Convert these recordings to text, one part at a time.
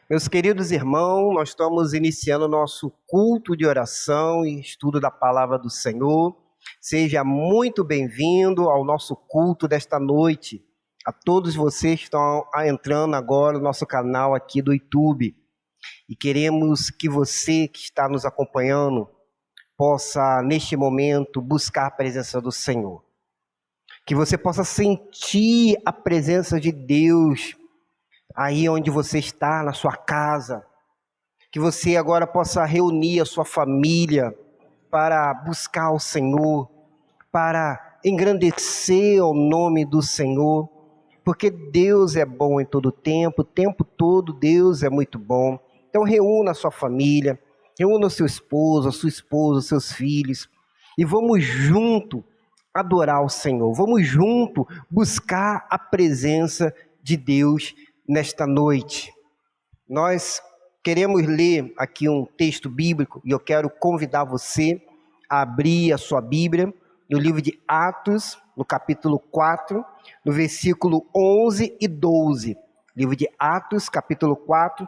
Meus queridos irmãos, nós estamos iniciando o nosso culto de oração e estudo da palavra do Senhor. Seja muito bem-vindo ao nosso culto desta noite. A todos vocês que estão entrando agora no nosso canal aqui do YouTube. E queremos que você que está nos acompanhando possa, neste momento, buscar a presença do Senhor. Que você possa sentir a presença de Deus aí onde você está, na sua casa, que você agora possa reunir a sua família para buscar o Senhor, para engrandecer o nome do Senhor, porque Deus é bom em todo o tempo todo Deus é muito bom. Então reúna a sua família, reúna o seu esposo, a sua esposa, os seus filhos, e vamos junto adorar o Senhor, vamos junto buscar a presença de Deus nesta noite. Nós queremos ler aqui um texto bíblico e eu quero convidar você a abrir a sua Bíblia no livro de Atos, no capítulo 4, no versículo 11 e 12. Livro de Atos, capítulo 4,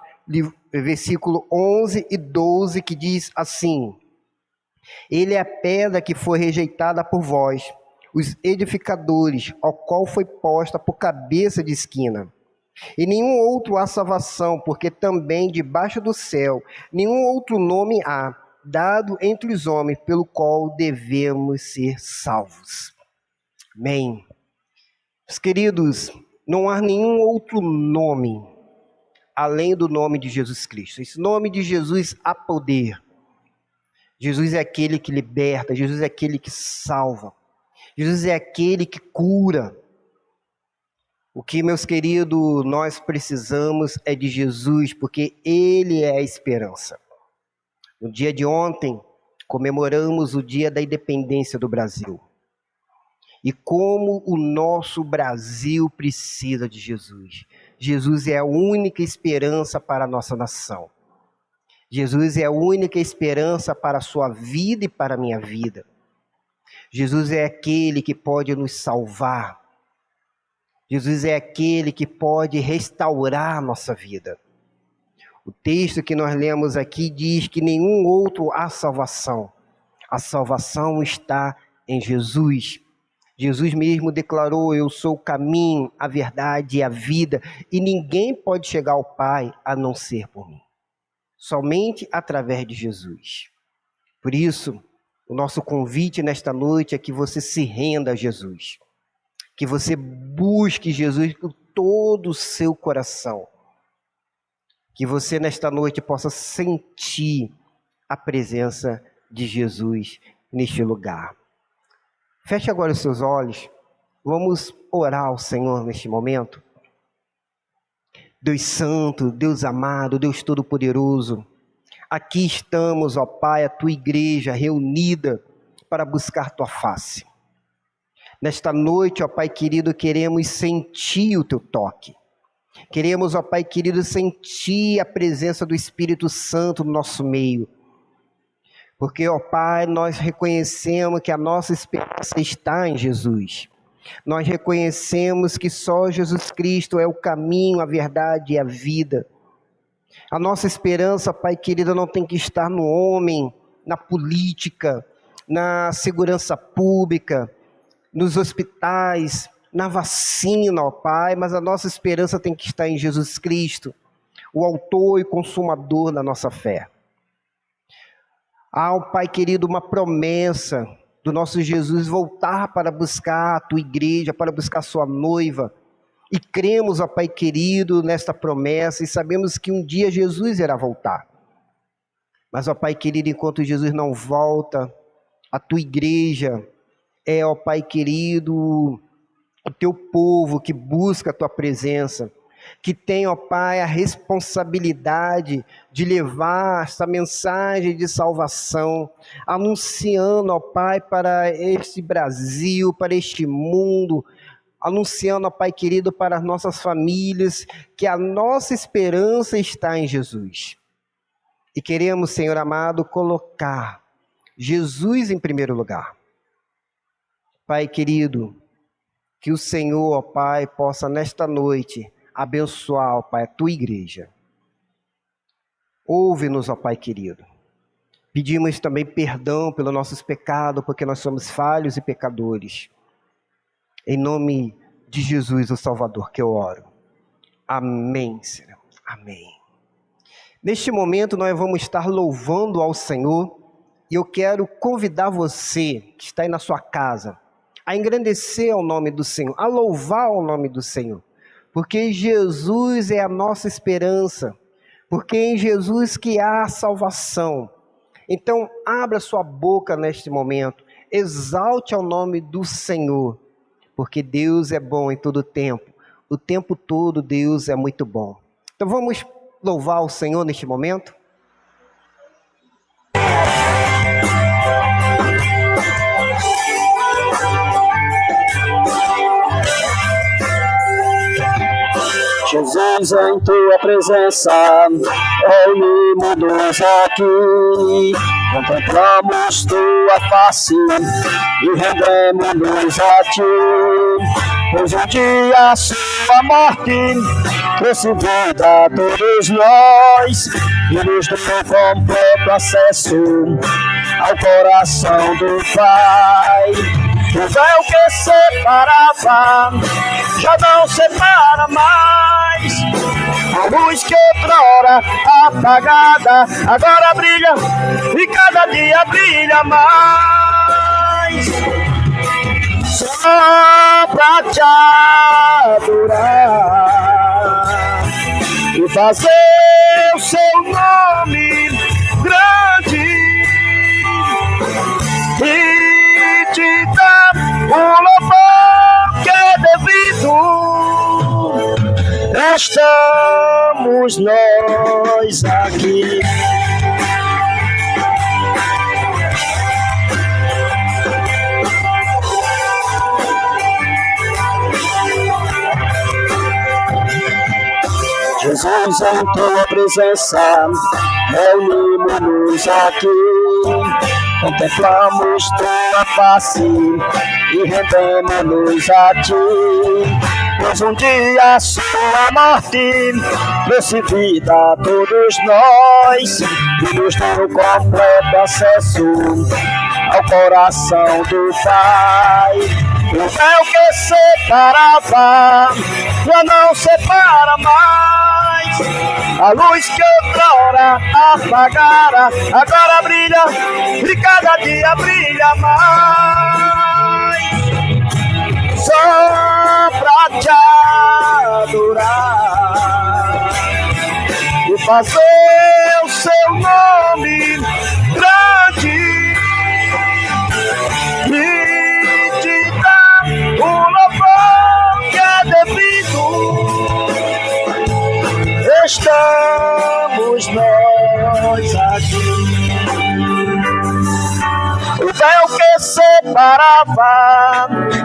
versículo 11 e 12, que diz assim: Ele é a pedra que foi rejeitada por vós, os edificadores, ao qual foi posta por cabeça de esquina. E nenhum outro há salvação, porque também debaixo do céu nenhum outro nome há, dado entre os homens, pelo qual devemos ser salvos. Amém. Meus queridos, não há nenhum outro nome, além do nome de Jesus Cristo. Esse nome de Jesus há poder. Jesus é aquele que liberta, Jesus é aquele que salva, Jesus é aquele que cura. O que, meus queridos, nós precisamos é de Jesus, porque Ele é a esperança. No dia de ontem, comemoramos o dia da independência do Brasil. E como o nosso Brasil precisa de Jesus. Jesus é a única esperança para a nossa nação. Jesus é a única esperança para a sua vida e para a minha vida. Jesus é aquele que pode nos salvar. Jesus é aquele que pode restaurar a nossa vida. O texto que nós lemos aqui diz que nenhum outro há salvação. A salvação está em Jesus. Jesus mesmo declarou: eu sou o caminho, a verdade e a vida, e ninguém pode chegar ao Pai a não ser por mim. Somente através de Jesus. Por isso, o nosso convite nesta noite é que você se renda a Jesus. Que você busque Jesus com todo o seu coração. Que você nesta noite possa sentir a presença de Jesus neste lugar. Feche agora os seus olhos. Vamos orar ao Senhor neste momento. Deus Santo, Deus amado, Deus Todo-Poderoso. Aqui estamos, ó Pai, a tua igreja reunida para buscar tua face. Nesta noite, ó Pai querido, queremos sentir o teu toque. Queremos, ó Pai querido, sentir a presença do Espírito Santo no nosso meio. Porque, ó Pai, nós reconhecemos que a nossa esperança está em Jesus. Nós reconhecemos que só Jesus Cristo é o caminho, a verdade e a vida. A nossa esperança, Pai querido, não tem que estar no homem, na política, na segurança pública, nos hospitais, na vacina, ó Pai, mas a nossa esperança tem que estar em Jesus Cristo, o autor e consumador da nossa fé. Há, ó Pai querido, uma promessa do nosso Jesus voltar para buscar a tua igreja, para buscar a sua noiva, e cremos, ó Pai querido, nesta promessa, e sabemos que um dia Jesus irá voltar. Mas, ó Pai querido, enquanto Jesus não volta, a tua igreja é, ó Pai querido, o teu povo que busca a tua presença, que tem, ó Pai, a responsabilidade de levar essa mensagem de salvação, anunciando, ó Pai, para este Brasil, para este mundo, anunciando, ó Pai querido, para as nossas famílias, que a nossa esperança está em Jesus. E queremos, Senhor amado, colocar Jesus em primeiro lugar. Pai querido, que o Senhor, ó Pai, possa nesta noite abençoar, ó Pai, a tua igreja. Ouve-nos, ó Pai querido. Pedimos também perdão pelos nossos pecados, porque nós somos falhos e pecadores. Em nome de Jesus, o Salvador, que eu oro. Amém, Senhor. Amém. Neste momento, nós vamos estar louvando ao Senhor, e eu quero convidar você, que está aí na sua casa, a engrandecer ao nome do Senhor, a louvar ao nome do Senhor, porque Jesus é a nossa esperança, porque em Jesus que há salvação. Então, abra sua boca neste momento, exalte ao nome do Senhor, porque Deus é bom em todo o tempo todo Deus é muito bom. Então vamos louvar o Senhor neste momento? Jesus, em tua presença, reunimos-nos aqui, contemplamos tua face e rendemos-nos a ti. Pois um dia a sua morte trouxe vida a todos nós e nos deu completo acesso ao coração do Pai. O véu que separava já não separa mais. A luz que outrora apagada agora brilha e cada dia brilha mais. Só pra te adorar e fazer o seu nome grande e te dar o louvor que é devido. Estamos nós aqui. Jesus, em tua presença, reunimos-nos aqui, contemplamos tua face e rendemos-nos a ti. Pois um dia a sua morte trouxe vida a todos nós e nos deu completo acesso ao coração do Pai. O véu que separava já não separa mais. A luz que outrora apagara agora brilha e cada dia brilha mais. Só pra te adorar e fazer o seu nome grande e te dar o louvor que é devido. Estamos nós aqui. O véu que separava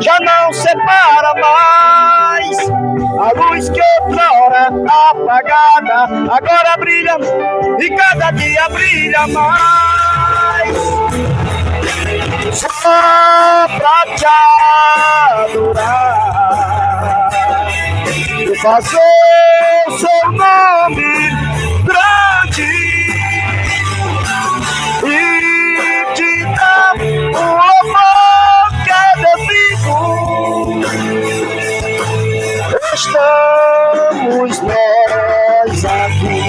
já não separa mais. A luz que outrora apagada agora brilha e cada dia brilha mais. Só pra te adorar e fazer o seu nome grande e te dar o amor que é devido. Estamos nós aqui.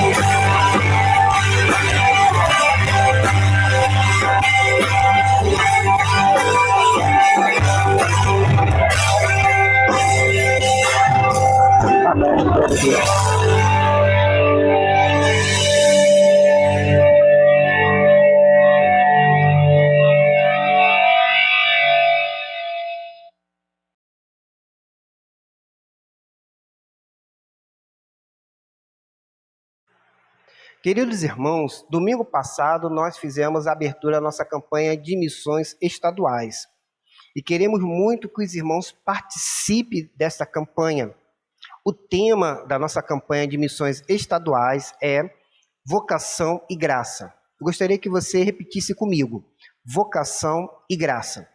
Amém. Glória a Deus. Queridos irmãos, domingo passado nós fizemos a abertura da nossa campanha de missões estaduais. E queremos muito que os irmãos participem dessa campanha. O tema da nossa campanha de missões estaduais é vocação e graça. Eu gostaria que você repetisse comigo: vocação e graça.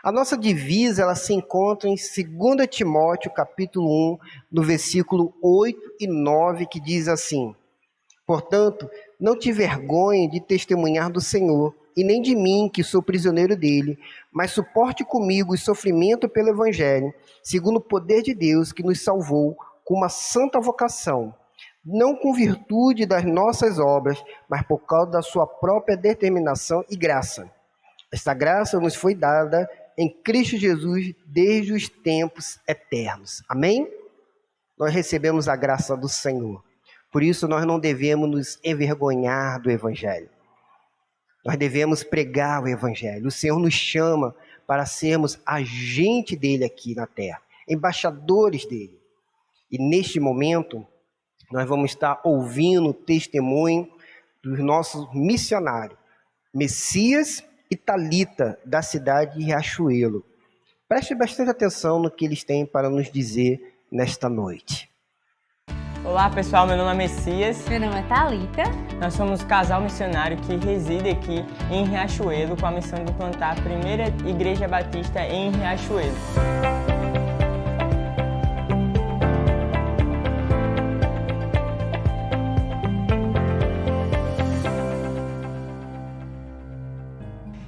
A nossa divisa ela se encontra em 2 Timóteo, capítulo 1, no versículo 8 e 9, que diz assim: portanto, não te vergonhe de testemunhar do Senhor, e nem de mim, que sou prisioneiro dele, mas suporte comigo o sofrimento pelo Evangelho, segundo o poder de Deus que nos salvou com uma santa vocação, não com virtude das nossas obras, mas por causa da sua própria determinação e graça. Esta graça nos foi dada em Cristo Jesus desde os tempos eternos. Amém? Nós recebemos a graça do Senhor. Por isso nós não devemos nos envergonhar do Evangelho. Nós devemos pregar o Evangelho. O Senhor nos chama para sermos agente dele aqui na terra, embaixadores dele. E neste momento, nós vamos estar ouvindo o testemunho dos nossos missionários, Messias e Talita, da cidade de Riachuelo. Preste bastante atenção no que eles têm para nos dizer nesta noite. Olá pessoal, meu nome é Messias. Meu nome é Talita. Nós somos um casal missionário que reside aqui em Riachuelo com a missão de plantar a primeira igreja batista em Riachuelo.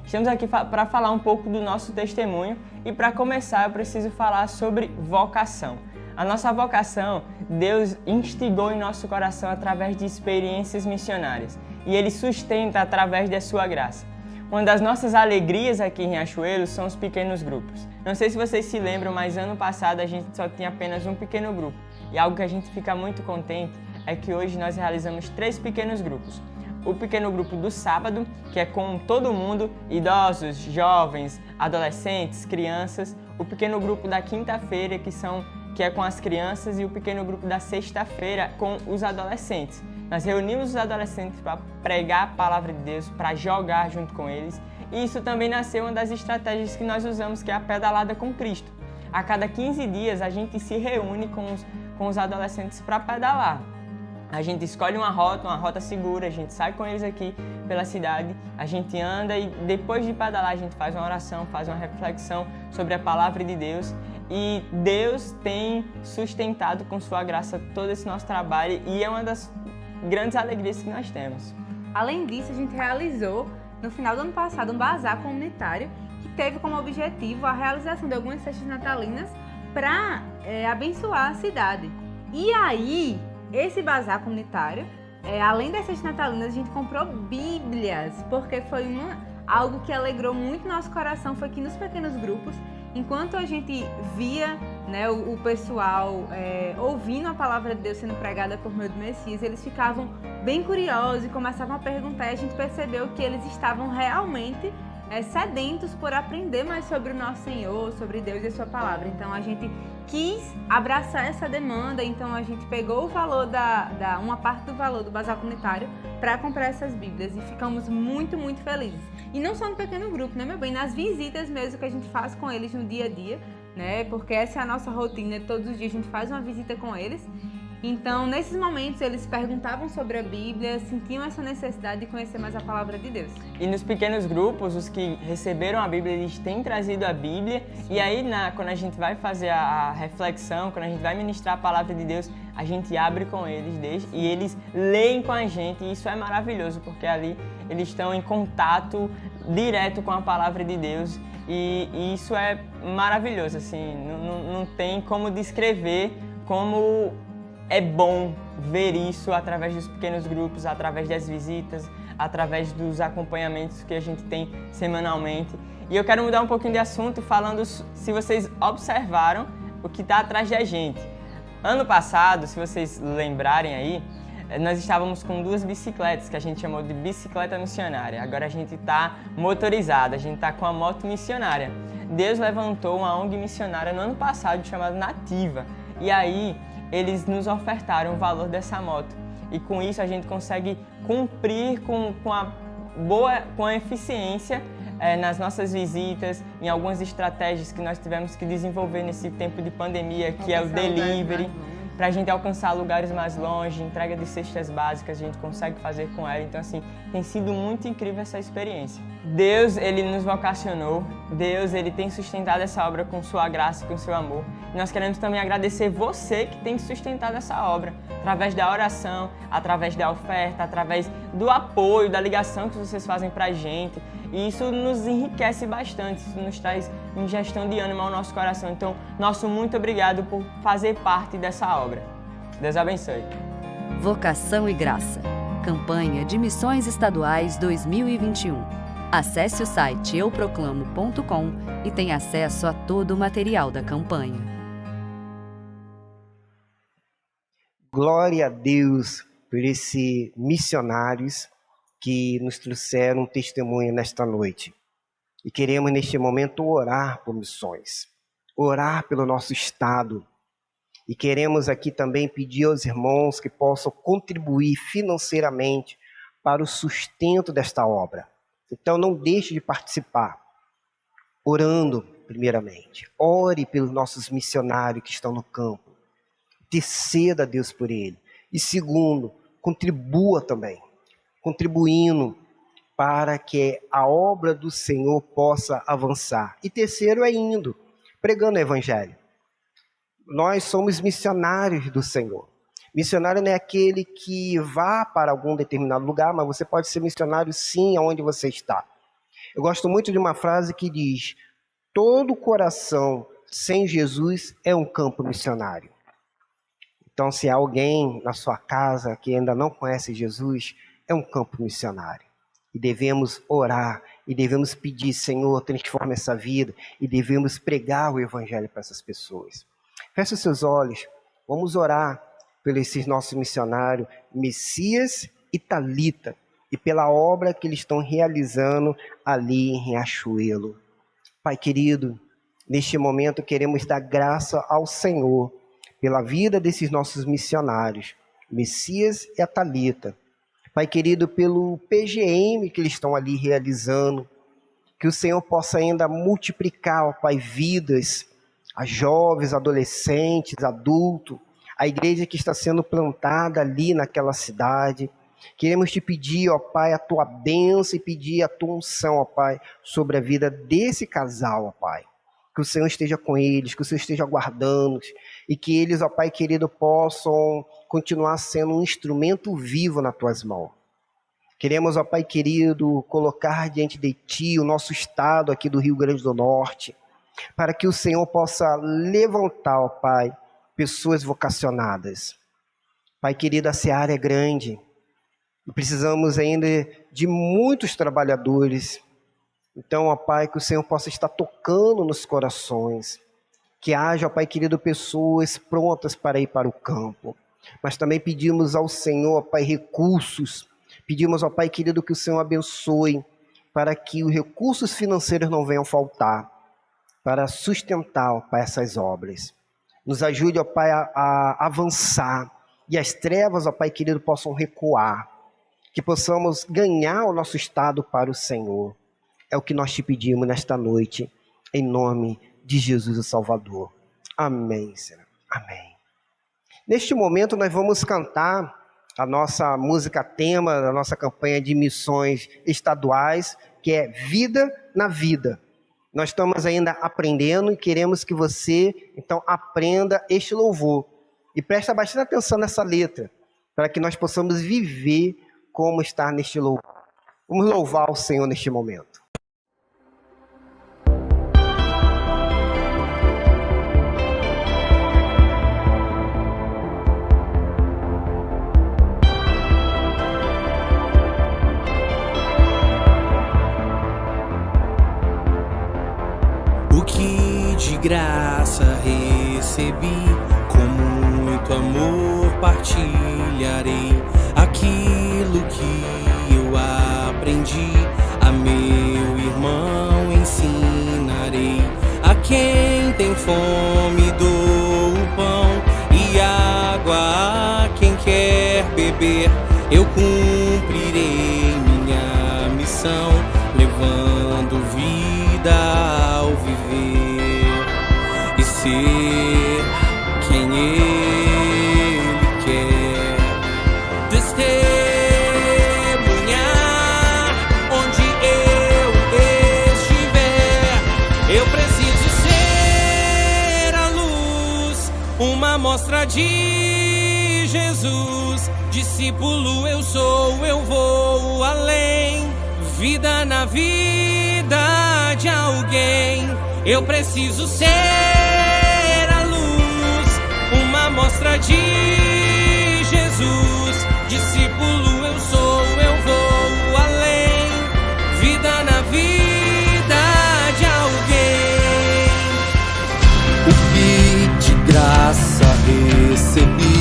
Estamos aqui para falar um pouco do nosso testemunho e para começar eu preciso falar sobre vocação. A nossa vocação, Deus instigou em nosso coração através de experiências missionárias e Ele sustenta através da sua graça. Uma das nossas alegrias aqui em Riachuelo são os pequenos grupos. Não sei se vocês se lembram, mas ano passado a gente só tinha apenas um pequeno grupo. E algo que a gente fica muito contente é que hoje nós realizamos 3 pequenos grupos. O pequeno grupo do sábado, que é com todo mundo, idosos, jovens, adolescentes, crianças. O pequeno grupo da quinta-feira, que é com as crianças, e o pequeno grupo da sexta-feira com os adolescentes. Nós reunimos os adolescentes para pregar a palavra de Deus, para jogar junto com eles. E isso também nasceu uma das estratégias que nós usamos, que é a pedalada com Cristo. A cada 15 dias a gente se reúne com os adolescentes para pedalar. A gente escolhe uma rota segura, a gente sai com eles aqui pela cidade, a gente anda e depois de pedalar a gente faz uma oração, faz uma reflexão sobre a palavra de Deus. E Deus tem sustentado com sua graça todo esse nosso trabalho e é uma das grandes alegrias que nós temos. Além disso, a gente realizou no final do ano passado um bazar comunitário que teve como objetivo a realização de algumas cestas natalinas para abençoar a cidade. E aí, esse bazar comunitário, além das cestas natalinas, a gente comprou bíblias, porque foi algo que alegrou muito nosso coração, foi que nos pequenos grupos, enquanto a gente via, né, o pessoal ouvindo a palavra de Deus sendo pregada por meio do Messias, eles ficavam bem curiosos e começavam a perguntar, e a gente percebeu que eles estavam realmente sedentos por aprender mais sobre o nosso Senhor, sobre Deus e a sua palavra. Então a gente quis abraçar essa demanda, então a gente pegou o valor uma parte do valor do bazar comunitário para comprar essas bíblias e ficamos muito, muito felizes. E não só no pequeno grupo, né, meu bem? Nas visitas mesmo que a gente faz com eles no dia a dia, né? Porque essa é a nossa rotina, todos os dias a gente faz uma visita com eles. Então, nesses momentos, eles perguntavam sobre a Bíblia, sentiam essa necessidade de conhecer mais a palavra de Deus. E nos pequenos grupos, os que receberam a Bíblia, eles têm trazido a Bíblia. Sim. E aí, quando a gente vai fazer a reflexão, quando a gente vai ministrar a palavra de Deus, a gente abre com eles e eles leem com a gente. E isso é maravilhoso, porque ali eles estão em contato direto com a palavra de Deus. E isso é maravilhoso, assim, não tem como descrever como é bom ver isso através dos pequenos grupos, através das visitas, através dos acompanhamentos que a gente tem semanalmente. E eu quero mudar um pouquinho de assunto falando, se vocês observaram, o que está atrás da gente. Ano passado, se vocês lembrarem aí, nós estávamos com 2 bicicletas, que a gente chamou de bicicleta missionária. Agora a gente está motorizada, a gente está com a moto missionária. Deus levantou uma ONG missionária no ano passado chamada Nativa. E aí, eles nos ofertaram o valor dessa moto. E com isso a gente consegue cumprir com a eficiência nas nossas visitas, em algumas estratégias que nós tivemos que desenvolver nesse tempo de pandemia, que é o delivery, para a gente alcançar lugares mais longe, entrega de cestas básicas, a gente consegue fazer com ela. Então, assim, tem sido muito incrível essa experiência. Deus, Ele nos vocacionou, Deus, Ele tem sustentado essa obra com sua graça e com seu amor. Nós queremos também agradecer você que tem sustentado essa obra, através da oração, através da oferta, através do apoio, da ligação que vocês fazem pra gente. E isso nos enriquece bastante, isso nos traz injeção de ânimo ao nosso coração. Então, nosso muito obrigado por fazer parte dessa obra. Deus abençoe. Vocação e Graça. Campanha de Missões Estaduais 2021. Acesse o site euproclamo.com e tenha acesso a todo o material da campanha. Glória a Deus por esses missionários que nos trouxeram um testemunho nesta noite. E queremos neste momento orar por missões, orar pelo nosso estado. E queremos aqui também pedir aos irmãos que possam contribuir financeiramente para o sustento desta obra. Então não deixe de participar, orando primeiramente. Ore pelos nossos missionários que estão no campo. Interceda a Deus por ele. E segundo, contribua também. Contribuindo para que a obra do Senhor possa avançar. E terceiro é indo, pregando o Evangelho. Nós somos missionários do Senhor. Missionário não é aquele que vá para algum determinado lugar, mas você pode ser missionário sim aonde você está. Eu gosto muito de uma frase que diz: todo coração sem Jesus é um campo missionário. Então, se há alguém na sua casa que ainda não conhece Jesus, é um campo missionário. E devemos orar, e devemos pedir: Senhor, transforma essa vida, e devemos pregar o Evangelho para essas pessoas. Feche os seus olhos, vamos orar pelos esses nossos missionários, Messias e Talita, e pela obra que eles estão realizando ali em Riachuelo. Pai querido, neste momento queremos dar graça ao Senhor pela vida desses nossos missionários, Messias e a Talita. Pai querido, pelo PGM que eles estão ali realizando, que o Senhor possa ainda multiplicar, ó Pai, vidas, a jovens, adolescentes, adultos, a igreja que está sendo plantada ali naquela cidade. Queremos te pedir, ó Pai, a tua bênção e pedir a tua unção, ó Pai, sobre a vida desse casal, ó Pai. Que o Senhor esteja com eles, que o Senhor esteja guardando, e que eles, ó Pai querido, possam continuar sendo um instrumento vivo nas tuas mãos. Queremos, ó Pai querido, colocar diante de Ti o nosso estado aqui do Rio Grande do Norte, para que o Senhor possa levantar, ó Pai, pessoas vocacionadas. Pai querido, a seara é grande, e precisamos ainda de muitos trabalhadores. Então, ó Pai, que o Senhor possa estar tocando nos corações, que haja, ó Pai querido, pessoas prontas para ir para o campo. Mas também pedimos ao Senhor, ó Pai, recursos. Pedimos ao Pai querido que o Senhor abençoe, para que os recursos financeiros não venham faltar, para sustentar, ó Pai, essas obras. Nos ajude, ó Pai, a avançar, e as trevas, ó Pai querido, possam recuar, que possamos ganhar o nosso estado para o Senhor. É o que nós te pedimos nesta noite, em nome de Jesus o Salvador. Amém, Senhor. Amém. Neste momento nós vamos cantar a nossa música tema da nossa campanha de missões estaduais, que é Vida na Vida. Nós estamos ainda aprendendo e queremos que você, então, aprenda este louvor. E presta bastante atenção nessa letra, para que nós possamos viver como está neste louvor. Vamos louvar o Senhor neste momento. Graça recebi, com muito amor partilharei aquilo que eu aprendi, a meu irmão ensinarei. A quem tem fome dou o pão e água a quem quer beber. Eu cumprirei minha missão, levando vida ao viver. Ser quem Ele quer, testemunhar onde eu estiver. Eu preciso ser a luz uma amostra de Jesus. Discípulo eu sou, eu vou além. Vida na vida de alguém. Eu preciso ser a luz, uma amostra de Jesus. Discípulo eu sou, eu vou além. Vida na vida de alguém. O que de graça recebi,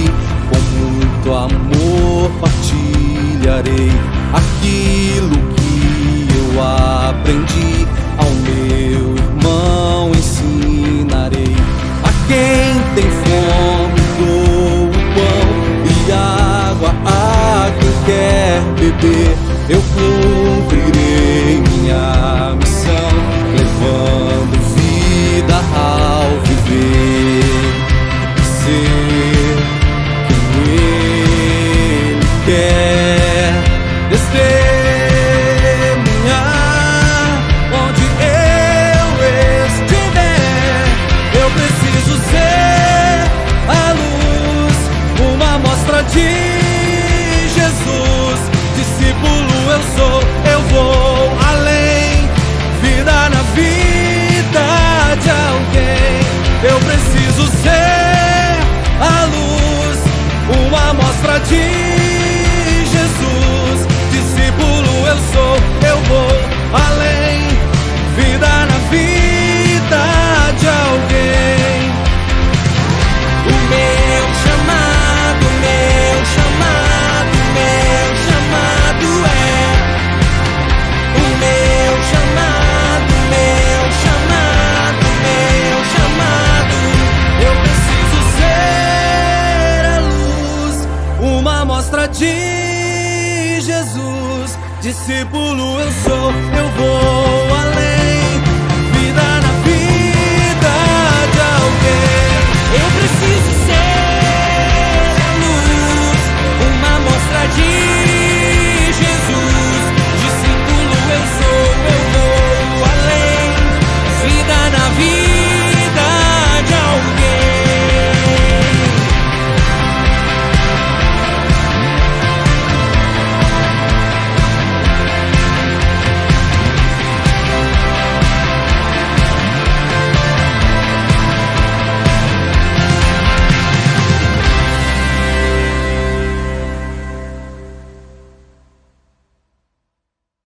com muito amor partilharei. Aquilo que eu aprendi, ao meu irmão ensinarei. A quem tem fome dou o pão e água a quem quer beber. Eu cumprirei minha missão, levando vida ao viver. Ser quem Ele quer, testemunhar onde eu estiver. Eu preciso ser a luz, uma amostra de Jesus. Discípulo eu sou, eu vou além. Vida na vida de alguém. Eu preciso ser a luz, uma amostra de Jesus. Discípulo eu sou, eu vou além. Vida na vida de alguém. O meu chamado, meu chamado, meu chamado é. O meu chamado, meu chamado, meu chamado. Eu preciso ser a luz, uma amostra de Jesus. Discípulo eu sou, eu vou além. Vida na vida de alguém. Eu preciso ser a luz, uma amostra de Jesus. Discípulo eu sou, eu vou além. Vida na vida de alguém.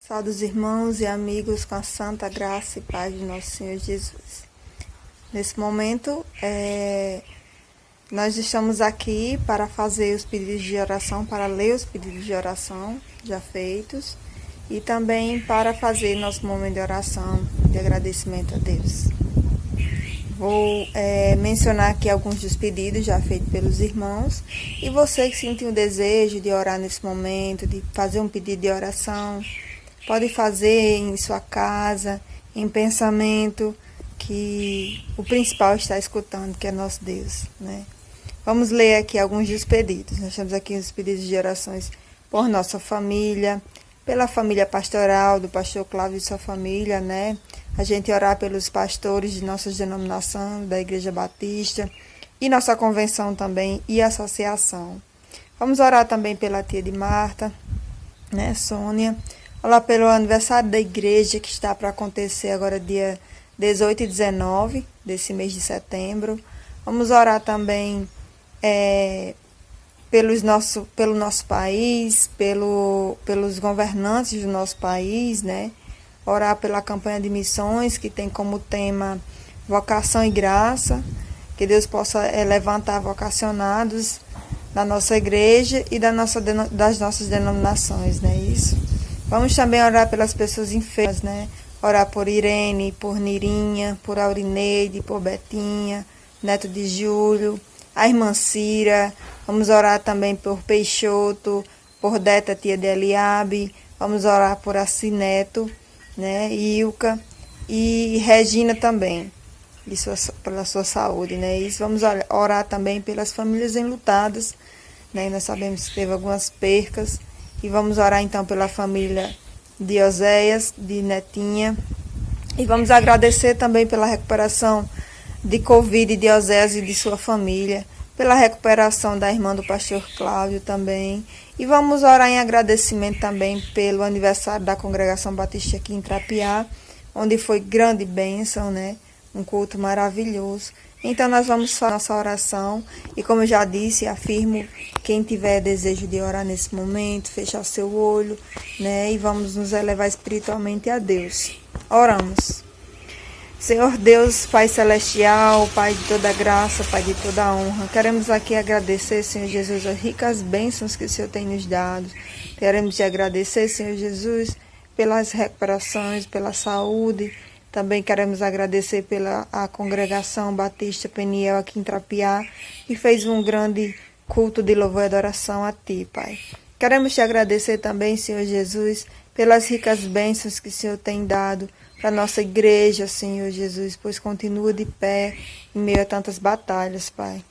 Saudos irmãos e amigos com a santa graça e paz de nosso Senhor Jesus. Nesse momento, nós estamos aqui para fazer os pedidos de oração, para ler os pedidos de oração já feitos e também para fazer nosso momento de oração de agradecimento a Deus. Vou mencionar aqui alguns dos pedidos já feitos pelos irmãos e você que sentiu o desejo de orar nesse momento, de fazer um pedido de oração, pode fazer em sua casa, em pensamento, que o principal está escutando, que é nosso Deus, né? Vamos ler aqui alguns dos pedidos. Nós temos aqui os pedidos de orações por nossa família, pela família pastoral do pastor Cláudio e sua família, né? A gente orar pelos pastores de nossa denominação, da Igreja Batista, e nossa convenção também, e associação. Vamos orar também pela tia de Marta, né, Sônia. Orar pelo aniversário da igreja que está para acontecer agora dia 18 e 19 desse mês de setembro. Vamos orar também pelo nosso país, pelos governantes do nosso país, né? Orar pela campanha de missões que tem como tema vocação e graça, que Deus possa levantar vocacionados da nossa igreja e das nossas denominações, né? Isso. Vamos também orar pelas pessoas enfermas, né? Orar por Irene, por Nirinha, por Aurineide, por Betinha, neto de Júlio, a irmã Cira. Vamos orar também por Peixoto, por Deta, tia de Eliabe. Vamos orar por Acineto, né? Ilka e Regina também, pela sua saúde, né? Isso. Vamos orar também pelas famílias enlutadas, né? Nós sabemos que teve algumas percas. E vamos orar então pela família de Oséias, de Netinha. E vamos agradecer também pela recuperação de Covid de Oséias e de sua família, pela recuperação da irmã do pastor Cláudio também. E vamos orar em agradecimento também pelo aniversário da Congregação Batista aqui em Trapiá, onde foi grande bênção, né? Um culto maravilhoso. Então nós vamos fazer nossa oração e, como eu já disse, afirmo, quem tiver desejo de orar nesse momento, fechar seu olho, né? E vamos nos elevar espiritualmente a Deus. Oramos. Senhor Deus, Pai Celestial, Pai de toda graça, Pai de toda honra, queremos aqui agradecer, Senhor Jesus, as ricas bênçãos que o Senhor tem nos dado. Queremos te agradecer, Senhor Jesus, pelas recuperações, pela saúde. Também queremos agradecer pela a Congregação Batista Peniel aqui em Trapiá, que fez um grande culto de louvor e adoração a Ti, Pai. Queremos te agradecer também, Senhor Jesus, pelas ricas bênçãos que o Senhor tem dado para a nossa igreja, Senhor Jesus, pois continua de pé em meio a tantas batalhas, Pai.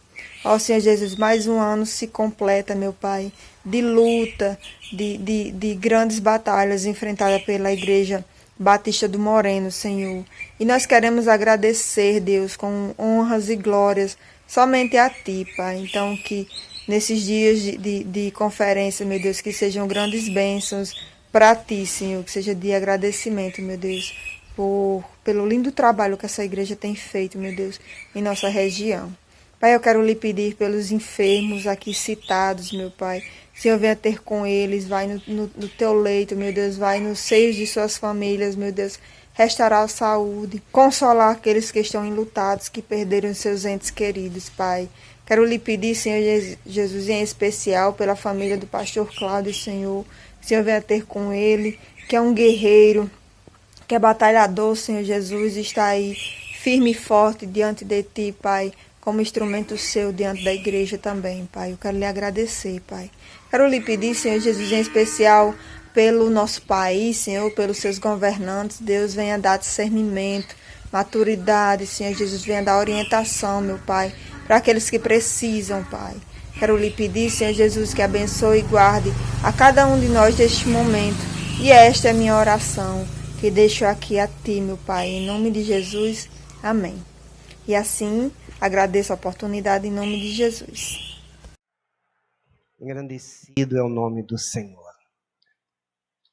Ó Senhor Jesus, mais um ano se completa, meu Pai, de luta, de grandes batalhas enfrentadas pela Igreja Batista do Moreno, Senhor. E nós queremos agradecer, Deus, com honras e glórias somente a Ti, Pai. Então, que nesses dias de conferência, meu Deus, que sejam grandes bênçãos para Ti, Senhor, que seja de agradecimento, meu Deus, pelo lindo trabalho que essa igreja tem feito, meu Deus, em nossa região. Pai, eu quero lhe pedir pelos enfermos aqui citados, meu Pai. Senhor, venha ter com eles, vai no teu leito, meu Deus, vai nos seios de suas famílias, meu Deus, restaurar a saúde, consolar aqueles que estão enlutados, que perderam seus entes queridos, Pai. Quero lhe pedir, Senhor Jesus, em especial pela família do pastor Cláudio, Senhor. Senhor, venha ter com ele, que é um guerreiro, que é batalhador, Senhor Jesus, está aí firme e forte diante de Ti, Pai, como instrumento seu diante da igreja também, Pai. Eu quero lhe agradecer, Pai. Quero lhe pedir, Senhor Jesus, em especial pelo nosso país, Senhor, pelos seus governantes. Deus, venha dar discernimento, maturidade, Senhor Jesus, venha dar orientação, meu Pai, para aqueles que precisam, Pai. Quero lhe pedir, Senhor Jesus, que abençoe e guarde a cada um de nós neste momento. E esta é a minha oração, que deixo aqui a Ti, meu Pai, em nome de Jesus. Amém. E assim, agradeço a oportunidade em nome de Jesus. Engrandecido é o nome do Senhor.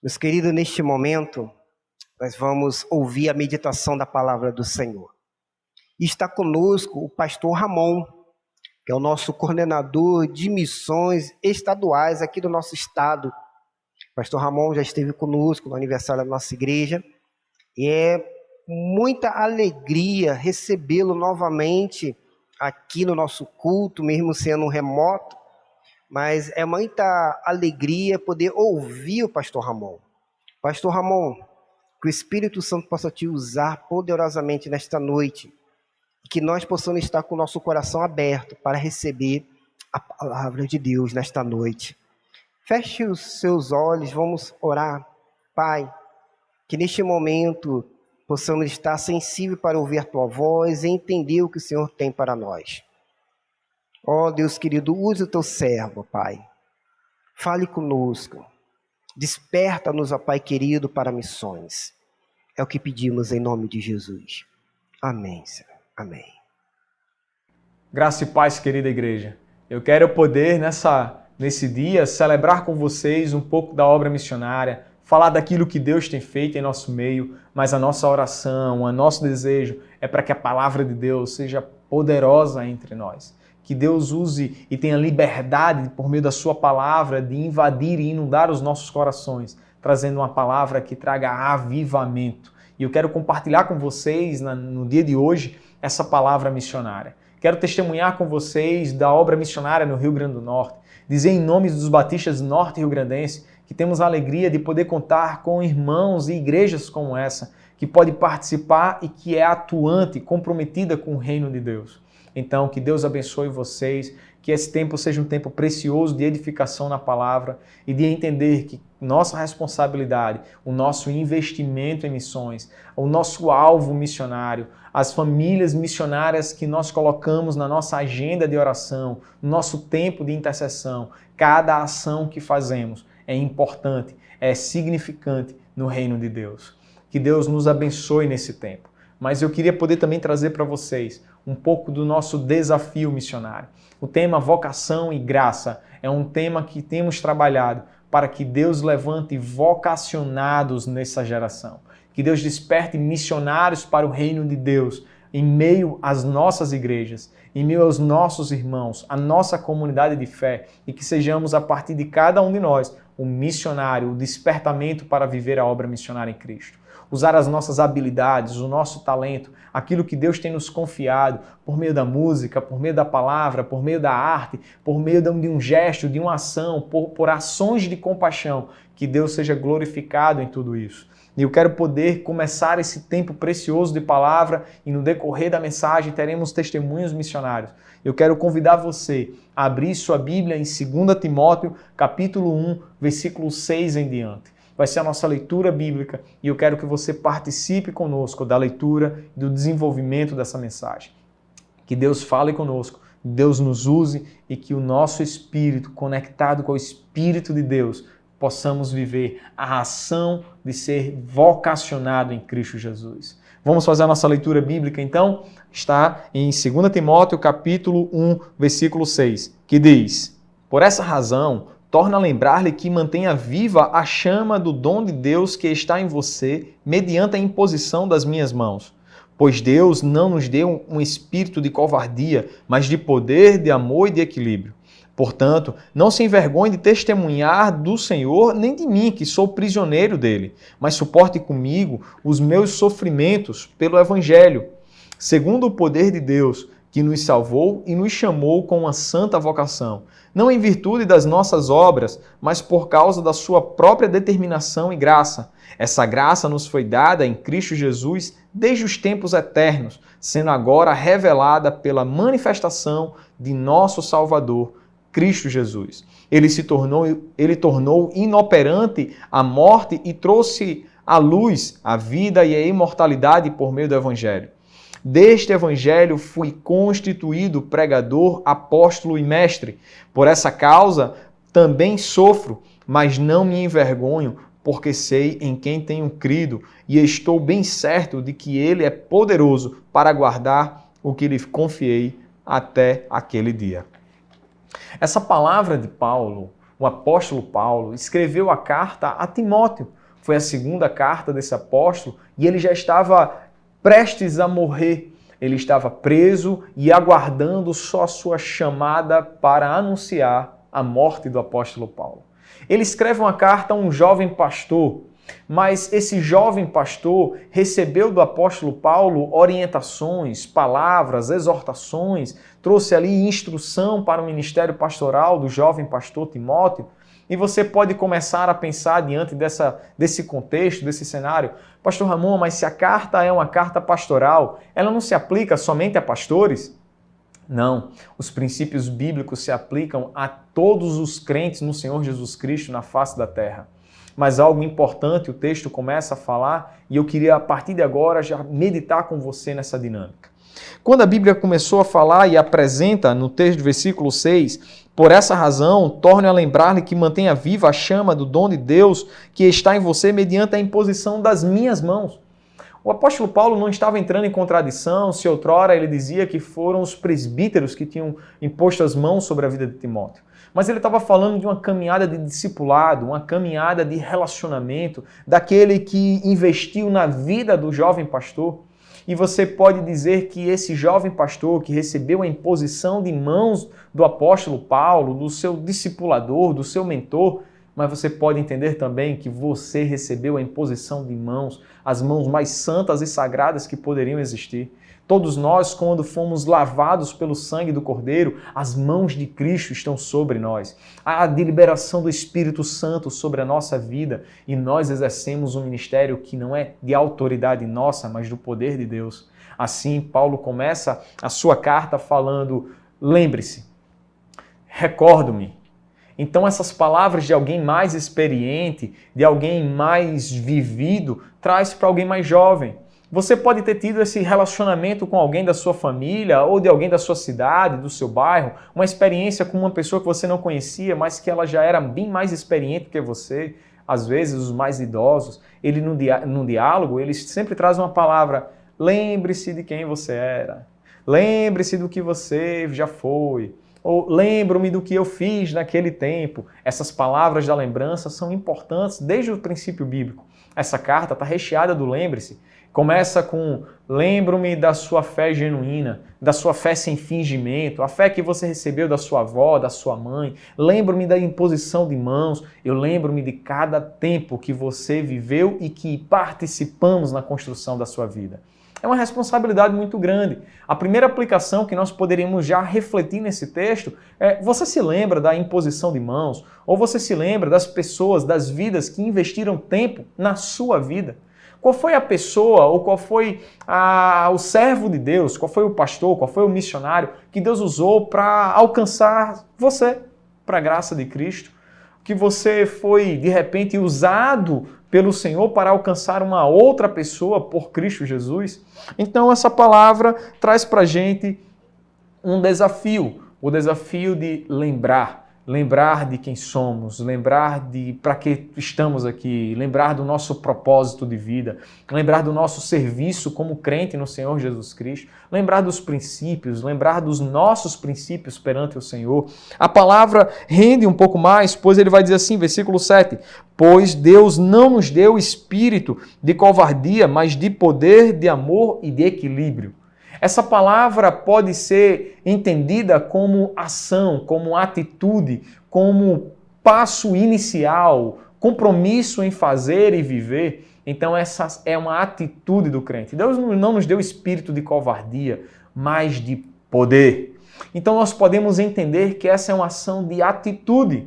Meus queridos, neste momento, nós vamos ouvir a meditação da palavra do Senhor. E está conosco o pastor Ramon, que é o nosso coordenador de missões estaduais aqui do nosso estado. O pastor Ramon já esteve conosco no aniversário da nossa igreja. E é muita alegria recebê-lo novamente aqui no nosso culto, mesmo sendo remoto. Mas é muita alegria poder ouvir o pastor Ramon. Pastor Ramon, que o Espírito Santo possa te usar poderosamente nesta noite. Que nós possamos estar com o nosso coração aberto para receber a palavra de Deus nesta noite. Feche os seus olhos, vamos orar. Pai, que neste momento possamos estar sensíveis para ouvir a Tua voz e entender o que o Senhor tem para nós. Ó Deus querido, use o Teu servo, Pai. Fale conosco. Desperta-nos, ó Pai querido, para missões. É o que pedimos em nome de Jesus. Amém, Senhor. Amém. Graça e paz, querida igreja. Eu quero poder, nesse dia, celebrar com vocês um pouco da obra missionária, falar daquilo que Deus tem feito em nosso meio, mas a nossa oração, o nosso desejo é para que a palavra de Deus seja poderosa entre nós. Que Deus use e tenha liberdade, por meio da sua palavra, de invadir e inundar os nossos corações, trazendo uma palavra que traga avivamento. E eu quero compartilhar com vocês, no dia de hoje, essa palavra missionária. Quero testemunhar com vocês da obra missionária no Rio Grande do Norte. Dizer em nome dos batistas norte rio-grandense que temos a alegria de poder contar com irmãos e igrejas como essa, que pode participar e que é atuante, comprometida com o reino de Deus. Então, que Deus abençoe vocês, que esse tempo seja um tempo precioso de edificação na palavra e de entender que nossa responsabilidade, o nosso investimento em missões, o nosso alvo missionário, as famílias missionárias que nós colocamos na nossa agenda de oração, no nosso tempo de intercessão, cada ação que fazemos é importante, é significante no reino de Deus. Que Deus nos abençoe nesse tempo. Mas eu queria poder também trazer para vocês um pouco do nosso desafio missionário. O tema vocação e graça é um tema que temos trabalhado para que Deus levante vocacionados nessa geração. Que Deus desperte missionários para o reino de Deus em meio às nossas igrejas, em meio aos nossos irmãos, à nossa comunidade de fé, e que sejamos, a partir de cada um de nós, o missionário, o despertamento para viver a obra missionária em Cristo. Usar as nossas habilidades, o nosso talento, aquilo que Deus tem nos confiado, por meio da música, por meio da palavra, por meio da arte, por meio de um gesto, de uma ação, por ações de compaixão, que Deus seja glorificado em tudo isso. E eu quero poder começar esse tempo precioso de palavra e no decorrer da mensagem teremos testemunhos missionários. Eu quero convidar você a abrir sua Bíblia em 2 Timóteo, capítulo 1, versículo 6 em diante. Vai ser a nossa leitura bíblica e eu quero que você participe conosco da leitura e do desenvolvimento dessa mensagem. Que Deus fale conosco, Deus nos use e que o nosso espírito, conectado com o Espírito de Deus, possamos viver a ação de ser vocacionado em Cristo Jesus. Vamos fazer a nossa leitura bíblica, então? Está em 2 Timóteo, capítulo 1, versículo 6, que diz: Por essa razão, torna a lembrar-lhe que mantenha viva a chama do dom de Deus que está em você, mediante a imposição das minhas mãos. Pois Deus não nos deu um espírito de covardia, mas de poder, de amor e de equilíbrio. Portanto, não se envergonhe de testemunhar do Senhor, nem de mim, que sou prisioneiro dele, mas suporte comigo os meus sofrimentos pelo Evangelho, segundo o poder de Deus, que nos salvou e nos chamou com uma santa vocação, não em virtude das nossas obras, mas por causa da sua própria determinação e graça. Essa graça nos foi dada em Cristo Jesus desde os tempos eternos, sendo agora revelada pela manifestação de nosso Salvador, Cristo Jesus. Ele tornou inoperante a morte e trouxe à luz a vida e a imortalidade por meio do Evangelho. Deste Evangelho fui constituído pregador, apóstolo e mestre. Por essa causa também sofro, mas não me envergonho, porque sei em quem tenho crido e estou bem certo de que Ele é poderoso para guardar o que lhe confiei até aquele dia. Essa palavra de Paulo, o apóstolo Paulo, escreveu a carta a Timóteo. Foi a segunda carta desse apóstolo e ele já estava prestes a morrer. Ele estava preso e aguardando só a sua chamada para anunciar a morte do apóstolo Paulo. Ele escreve uma carta a um jovem pastor, mas esse jovem pastor recebeu do apóstolo Paulo orientações, palavras, exortações, trouxe ali instrução para o ministério pastoral do jovem pastor Timóteo. E você pode começar a pensar diante desse contexto, desse cenário: Pastor Ramon, mas se a carta é uma carta pastoral, ela não se aplica somente a pastores? Não, os princípios bíblicos se aplicam a todos os crentes no Senhor Jesus Cristo na face da terra. Mas algo importante o texto começa a falar e eu queria a partir de agora já meditar com você nessa dinâmica. Quando a Bíblia começou a falar e apresenta no texto do versículo 6, por essa razão, torne a lembrar-lhe que mantenha viva a chama do dom de Deus que está em você mediante a imposição das minhas mãos. O apóstolo Paulo não estava entrando em contradição se outrora ele dizia que foram os presbíteros que tinham imposto as mãos sobre a vida de Timóteo. Mas ele estava falando de uma caminhada de discipulado, uma caminhada de relacionamento, daquele que investiu na vida do jovem pastor. E você pode dizer que esse jovem pastor que recebeu a imposição de mãos do apóstolo Paulo, do seu discipulador, do seu mentor, mas você pode entender também que você recebeu a imposição de mãos, as mãos mais santas e sagradas que poderiam existir. Todos nós, quando fomos lavados pelo sangue do Cordeiro, as mãos de Cristo estão sobre nós. Há a deliberação do Espírito Santo sobre a nossa vida e nós exercemos um ministério que não é de autoridade nossa, mas do poder de Deus. Assim, Paulo começa a sua carta falando: lembre-se, recordo-me. Então essas palavras de alguém mais experiente, de alguém mais vivido, traz para alguém mais jovem. Você pode ter tido esse relacionamento com alguém da sua família ou de alguém da sua cidade, do seu bairro, uma experiência com uma pessoa que você não conhecia, mas que ela já era bem mais experiente que você. Às vezes, os mais idosos, ele no diálogo, eles sempre trazem uma palavra: lembre-se de quem você era. lembre-se do que você já foi, ou lembro-me do que eu fiz naquele tempo. Essas palavras da lembrança são importantes desde o princípio bíblico. Essa carta está recheada do lembre-se. Começa com lembro-me da sua fé genuína, da sua fé sem fingimento, a fé que você recebeu da sua avó, da sua mãe. Lembro-me da imposição de mãos. Eu lembro-me de cada tempo que você viveu e que participamos na construção da sua vida. É uma responsabilidade muito grande. A primeira aplicação que nós poderíamos já refletir nesse texto é: você se lembra da imposição de mãos? Ou você se lembra das pessoas, das vidas que investiram tempo na sua vida? Qual foi a pessoa ou qual foi o servo de Deus, qual foi o pastor, qual foi o missionário que Deus usou para alcançar você para a graça de Cristo? Que você foi, de repente, usado pelo Senhor para alcançar uma outra pessoa por Cristo Jesus? Então essa palavra traz para a gente um desafio, o desafio de lembrar de quem somos, lembrar de para que estamos aqui, lembrar do nosso propósito de vida, lembrar do nosso serviço como crente no Senhor Jesus Cristo, lembrar dos princípios, lembrar dos nossos princípios perante o Senhor. A palavra rende um pouco mais, pois ele vai dizer assim, versículo 7, pois Deus não nos deu espírito de covardia, mas de poder, de amor e de equilíbrio. Essa palavra pode ser entendida como ação, como atitude, como passo inicial, compromisso em fazer e viver. Então essa é uma atitude do crente. Deus não nos deu espírito de covardia, mas de poder. Então nós podemos entender que essa é uma ação de atitude.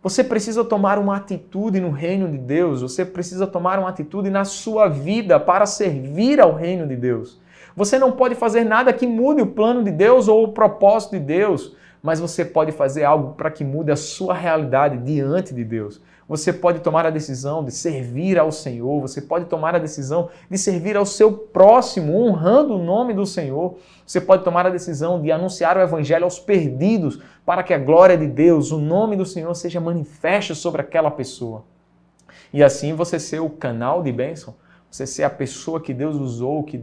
Você precisa tomar uma atitude no reino de Deus, você precisa tomar uma atitude na sua vida para servir ao reino de Deus. Você não pode fazer nada que mude o plano de Deus ou o propósito de Deus, mas você pode fazer algo para que mude a sua realidade diante de Deus. Você pode tomar a decisão de servir ao Senhor, você pode tomar a decisão de servir ao seu próximo, honrando o nome do Senhor. Você pode tomar a decisão de anunciar o Evangelho aos perdidos, para que a glória de Deus, o nome do Senhor, seja manifesta sobre aquela pessoa. E assim você ser o canal de bênção, você ser a pessoa que Deus usou, que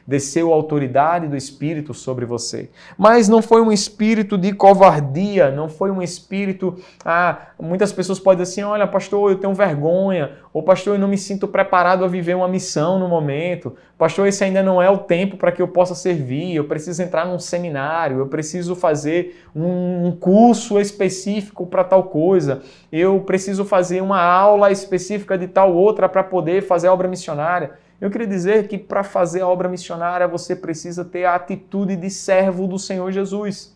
desceu a autoridade do Espírito sobre você. Mas não foi um espírito de covardia, não foi um espírito... muitas pessoas podem dizer assim, olha, pastor, eu tenho vergonha, ou pastor, eu não me sinto preparado a viver uma missão no momento, pastor, esse ainda não é o tempo para que eu possa servir, eu preciso entrar num seminário, eu preciso fazer um curso específico para tal coisa, eu preciso fazer uma aula específica de tal outra para poder fazer a obra missionária. Eu queria dizer que para fazer a obra missionária você precisa ter a atitude de servo do Senhor Jesus.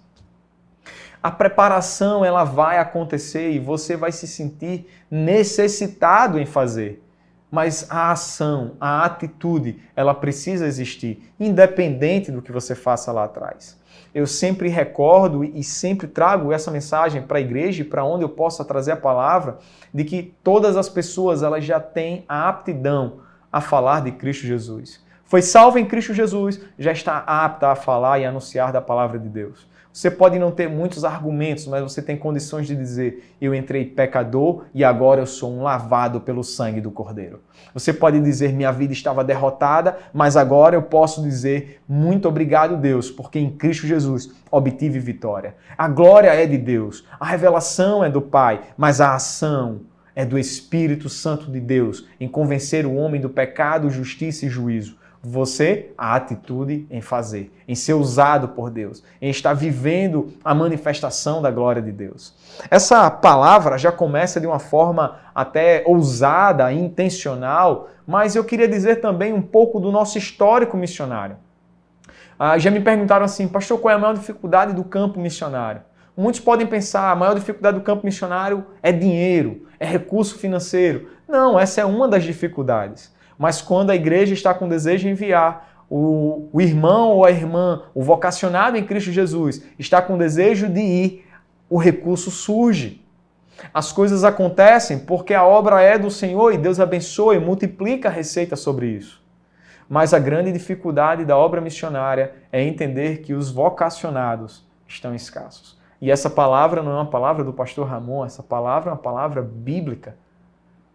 A preparação ela vai acontecer e você vai se sentir necessitado em fazer. Mas a ação, a atitude, ela precisa existir, independente do que você faça lá atrás. Eu sempre recordo e sempre trago essa mensagem para a igreja e para onde eu possa trazer a palavra, de que todas as pessoas elas já têm a aptidão a falar de Cristo Jesus. Foi salvo em Cristo Jesus, já está apta a falar e anunciar da palavra de Deus. Você pode não ter muitos argumentos, mas você tem condições de dizer, eu entrei pecador e agora eu sou um lavado pelo sangue do Cordeiro. Você pode dizer, minha vida estava derrotada, mas agora eu posso dizer, muito obrigado Deus, porque em Cristo Jesus obtive vitória. A glória é de Deus, a revelação é do Pai, mas a ação é do Espírito Santo de Deus em convencer o homem do pecado, justiça e juízo. Você, a atitude em fazer, em ser usado por Deus, em estar vivendo a manifestação da glória de Deus. Essa palavra já começa de uma forma até ousada, intencional, mas eu queria dizer também um pouco do nosso histórico missionário. Já me perguntaram assim, pastor, qual é a maior dificuldade do campo missionário? Muitos podem pensar, a maior dificuldade do campo missionário é dinheiro, é recurso financeiro. Não, essa é uma das dificuldades. Mas quando a igreja está com desejo de enviar, o irmão ou a irmã, o vocacionado em Cristo Jesus, está com desejo de ir, o recurso surge. As coisas acontecem porque a obra é do Senhor e Deus abençoa e multiplica a receita sobre isso. Mas a grande dificuldade da obra missionária é entender que os vocacionados estão escassos. E essa palavra não é uma palavra do pastor Ramon, essa palavra é uma palavra bíblica.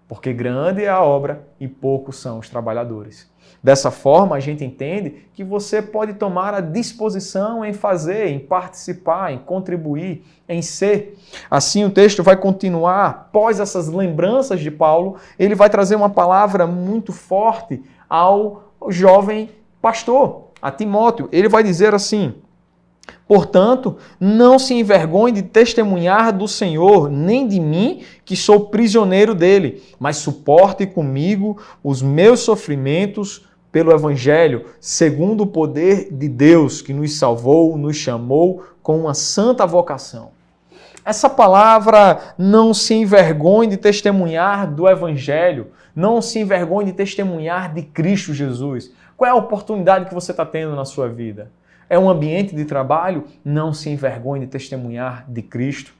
porque grande é a obra e poucos são os trabalhadores. Dessa forma, a gente entende que você pode tomar a disposição em fazer, em participar, em contribuir, em ser. Assim, o texto vai continuar, após essas lembranças de Paulo, ele vai trazer uma palavra muito forte ao jovem pastor, a Timóteo. Ele vai dizer assim: portanto, não se envergonhe de testemunhar do Senhor, nem de mim, que sou prisioneiro dele, mas suporte comigo os meus sofrimentos pelo Evangelho, segundo o poder de Deus, que nos salvou, nos chamou com uma santa vocação. Essa palavra, não se envergonhe de testemunhar do Evangelho, não se envergonhe de testemunhar de Cristo Jesus. Qual é a oportunidade que você está tendo na sua vida? É um ambiente de trabalho? Não se envergonhe de testemunhar de Cristo.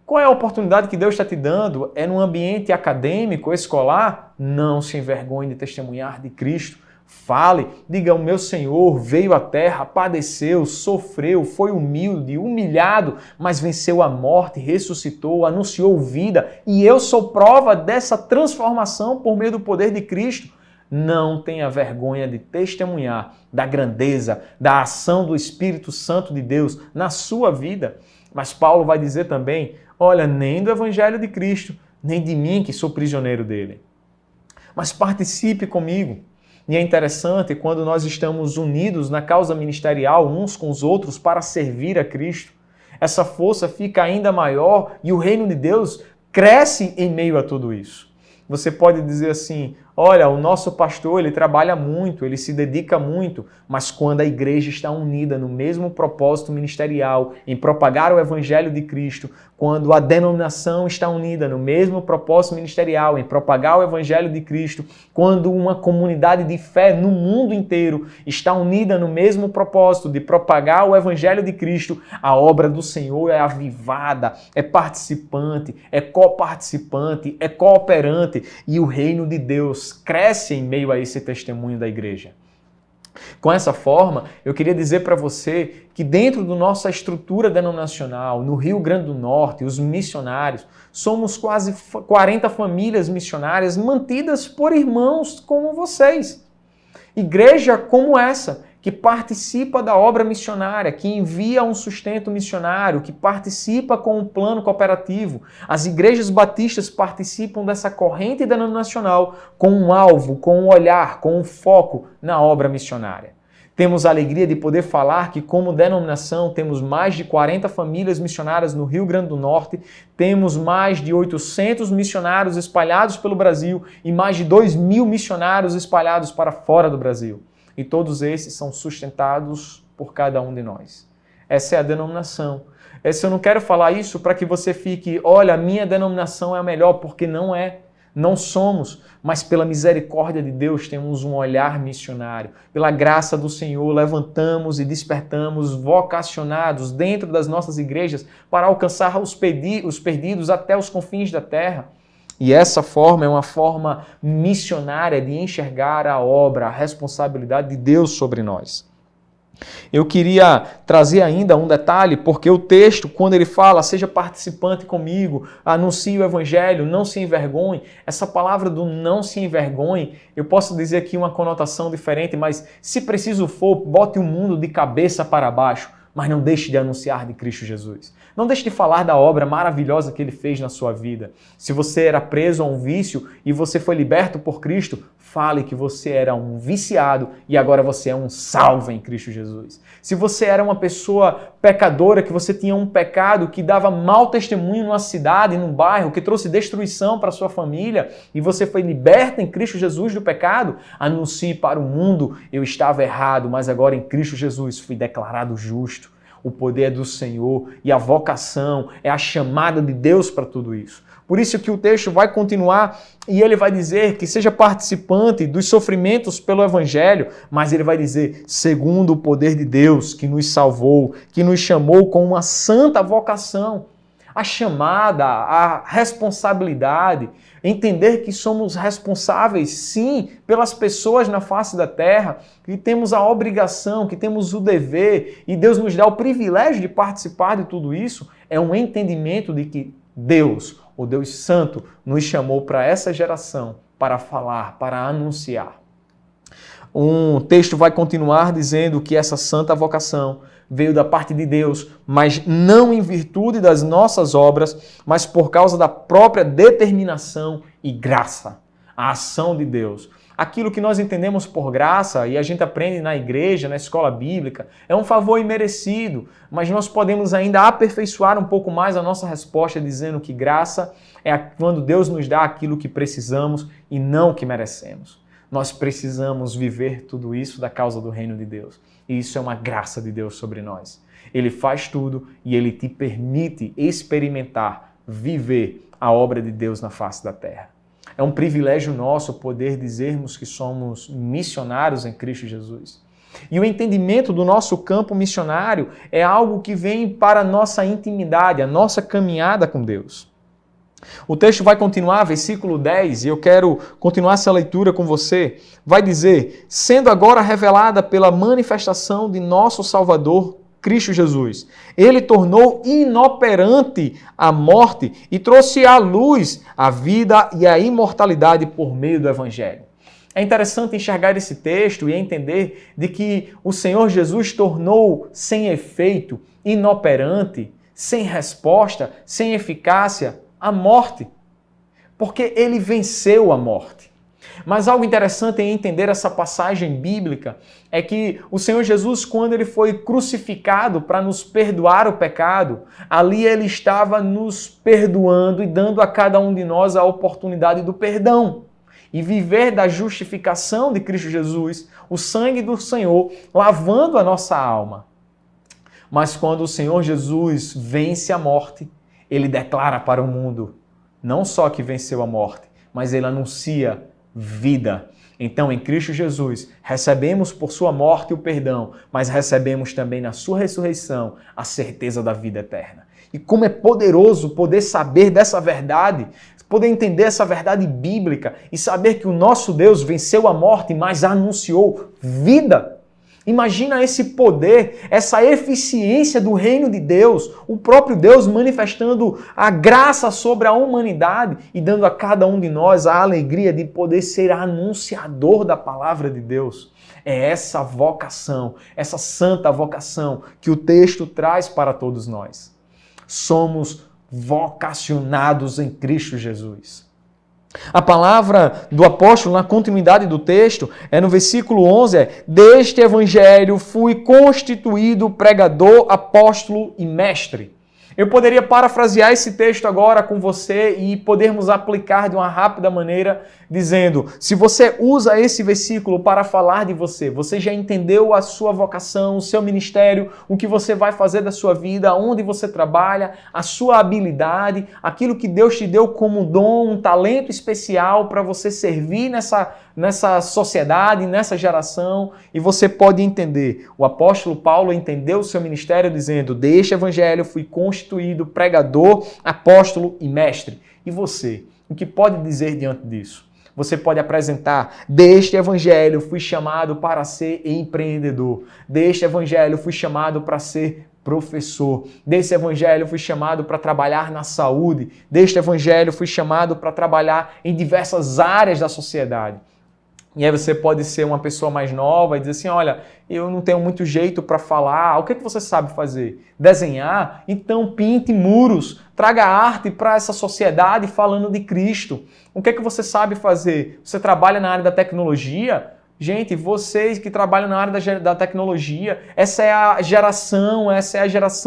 Qual é a oportunidade que Deus está te dando? É num ambiente acadêmico, escolar? Não se envergonhe de testemunhar de Cristo. Fale, diga: o meu Senhor veio à terra, padeceu, sofreu, foi humilde, humilhado, mas venceu a morte, ressuscitou, anunciou vida, e eu sou prova dessa transformação por meio do poder de Cristo. Não tenha vergonha de testemunhar da grandeza, da ação do Espírito Santo de Deus na sua vida. Mas Paulo vai dizer também: olha, nem do Evangelho de Cristo, nem de mim, que sou prisioneiro dele. Mas participe comigo. E é interessante quando nós estamos unidos na causa ministerial uns com os outros para servir a Cristo. Essa força fica ainda maior e o reino de Deus cresce em meio a tudo isso. Você pode dizer assim: olha, o nosso pastor, ele trabalha muito, ele se dedica muito, mas quando a igreja está unida no mesmo propósito ministerial, em propagar o Evangelho de Cristo, quando a denominação está unida no mesmo propósito ministerial, em propagar o Evangelho de Cristo, quando uma comunidade de fé no mundo inteiro está unida no mesmo propósito de propagar o Evangelho de Cristo, a obra do Senhor é avivada, é participante, é coparticipante, é cooperante, e o reino de Deus cresce em meio a esse testemunho da igreja. Com essa forma, eu queria dizer para você que dentro da nossa estrutura denominacional, no Rio Grande do Norte, os missionários, somos quase 40 famílias missionárias mantidas por irmãos como vocês. Igreja como essa, que participa da obra missionária, que envia um sustento missionário, que participa com um plano cooperativo. As igrejas batistas participam dessa corrente denominacional com um alvo, com um olhar, com um foco na obra missionária. Temos a alegria de poder falar que, como denominação, temos mais de 40 famílias missionárias no Rio Grande do Norte, temos mais de 800 missionários espalhados pelo Brasil e mais de 2.000 missionários espalhados para fora do Brasil. E todos esses são sustentados por cada um de nós. Essa é a denominação. Eu não quero falar isso para que você fique: olha, a minha denominação é a melhor, porque não é. Não somos, mas pela misericórdia de Deus temos um olhar missionário. Pela graça do Senhor levantamos e despertamos vocacionados dentro das nossas igrejas para alcançar os perdidos até os confins da terra. E essa forma é uma forma missionária de enxergar a obra, a responsabilidade de Deus sobre nós. Eu queria trazer ainda um detalhe, porque o texto, quando ele fala, seja participante comigo, anuncie o Evangelho, não se envergonhe, essa palavra do não se envergonhe, eu posso dizer aqui uma conotação diferente, mas se preciso for, bote o mundo de cabeça para baixo, mas não deixe de anunciar de Cristo Jesus. Não deixe de falar da obra maravilhosa que Ele fez na sua vida. Se você era preso a um vício e você foi liberto por Cristo, fale que você era um viciado e agora você é um salvo em Cristo Jesus. Se você era uma pessoa pecadora, que você tinha um pecado que dava mau testemunho numa cidade, num bairro, que trouxe destruição para a sua família e você foi liberto em Cristo Jesus do pecado, anuncie para o mundo: eu estava errado, mas agora em Cristo Jesus fui declarado justo. O poder é do Senhor e a vocação é a chamada de Deus para tudo isso. Por isso que o texto vai continuar e ele vai dizer que seja participante dos sofrimentos pelo Evangelho, mas ele vai dizer, segundo o poder de Deus que nos salvou, que nos chamou com uma santa vocação. A chamada, a responsabilidade, entender que somos responsáveis, sim, pelas pessoas na face da terra, que temos a obrigação, que temos o dever, e Deus nos dá o privilégio de participar de tudo isso, é um entendimento de que Deus, o Deus Santo, nos chamou para essa geração para falar, para anunciar. Um texto vai continuar dizendo que essa santa vocação veio da parte de Deus, mas não em virtude das nossas obras, mas por causa da própria determinação e graça, a ação de Deus. Aquilo que nós entendemos por graça, e a gente aprende na igreja, na escola bíblica, é um favor imerecido, mas nós podemos ainda aperfeiçoar um pouco mais a nossa resposta, dizendo que graça é quando Deus nos dá aquilo que precisamos e não o que merecemos. Nós precisamos viver tudo isso da causa do reino de Deus. E isso é uma graça de Deus sobre nós. Ele faz tudo e Ele te permite experimentar, viver a obra de Deus na face da terra. É um privilégio nosso poder dizermos que somos missionários em Cristo Jesus. E o entendimento do nosso campo missionário é algo que vem para a nossa intimidade, a nossa caminhada com Deus. O texto vai continuar, versículo 10, e eu quero continuar essa leitura com você. Vai dizer: sendo agora revelada pela manifestação de nosso Salvador, Cristo Jesus. Ele tornou inoperante a morte e trouxe à luz a vida e a imortalidade por meio do Evangelho. É interessante enxergar esse texto e entender de que o Senhor Jesus tornou sem efeito, inoperante, sem resposta, sem eficácia, a morte, porque ele venceu a morte. Mas algo interessante em entender essa passagem bíblica é que o Senhor Jesus, quando ele foi crucificado para nos perdoar o pecado, ali ele estava nos perdoando e dando a cada um de nós a oportunidade do perdão. E viver da justificação de Cristo Jesus, o sangue do Senhor, lavando a nossa alma. Mas quando o Senhor Jesus vence a morte, ele declara para o mundo, não só que venceu a morte, mas ele anuncia vida. Então, em Cristo Jesus, recebemos por sua morte o perdão, mas recebemos também na sua ressurreição a certeza da vida eterna. E como é poderoso poder saber dessa verdade, poder entender essa verdade bíblica e saber que o nosso Deus venceu a morte, mas anunciou vida. Imagina esse poder, essa eficiência do reino de Deus, o próprio Deus manifestando a graça sobre a humanidade e dando a cada um de nós a alegria de poder ser anunciador da palavra de Deus. É essa vocação, essa santa vocação que o texto traz para todos nós. Somos vocacionados em Cristo Jesus. A palavra do apóstolo na continuidade do texto é no versículo 11, deste evangelho fui constituído pregador, apóstolo e mestre. Eu poderia parafrasear esse texto agora com você e podermos aplicar de uma rápida maneira, dizendo, se você usa esse versículo para falar de você, você já entendeu a sua vocação, o seu ministério, o que você vai fazer da sua vida, onde você trabalha, a sua habilidade, aquilo que Deus te deu como dom, um talento especial para você servir nessa sociedade, nessa geração, e você pode entender. O apóstolo Paulo entendeu o seu ministério dizendo, deste evangelho fui constituído pregador, apóstolo e mestre. E você, o que pode dizer diante disso? Você pode apresentar, deste evangelho fui chamado para ser empreendedor, deste evangelho fui chamado para ser professor, desse evangelho fui chamado para trabalhar na saúde, deste evangelho fui chamado para trabalhar em diversas áreas da sociedade. E aí você pode ser uma pessoa mais nova e dizer assim, olha, eu não tenho muito jeito para falar, o que é que você sabe fazer? Desenhar? Então pinte muros, traga arte para essa sociedade falando de Cristo. O que é que você sabe fazer? Você trabalha na área da tecnologia? Gente, vocês que trabalham na área da tecnologia, essa é a geração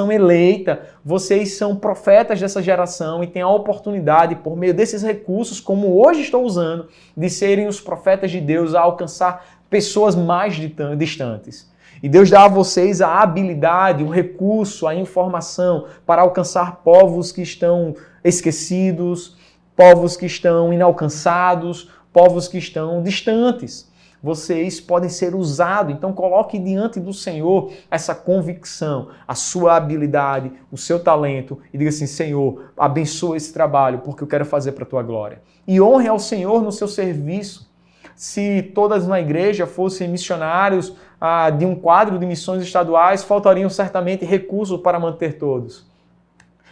eleita. Vocês são profetas dessa geração e têm a oportunidade, por meio desses recursos, como hoje estou usando, de serem os profetas de Deus a alcançar pessoas mais distantes. E Deus dá a vocês a habilidade, o recurso, a informação para alcançar povos que estão esquecidos, povos que estão inalcançados, povos que estão distantes. Vocês podem ser usados, então coloque diante do Senhor essa convicção, a sua habilidade, o seu talento e diga assim, Senhor, abençoa esse trabalho porque eu quero fazer para a tua glória. E honre ao Senhor no seu serviço. Se todas na igreja fossem missionários de um quadro de missões estaduais, faltariam certamente recursos para manter todos.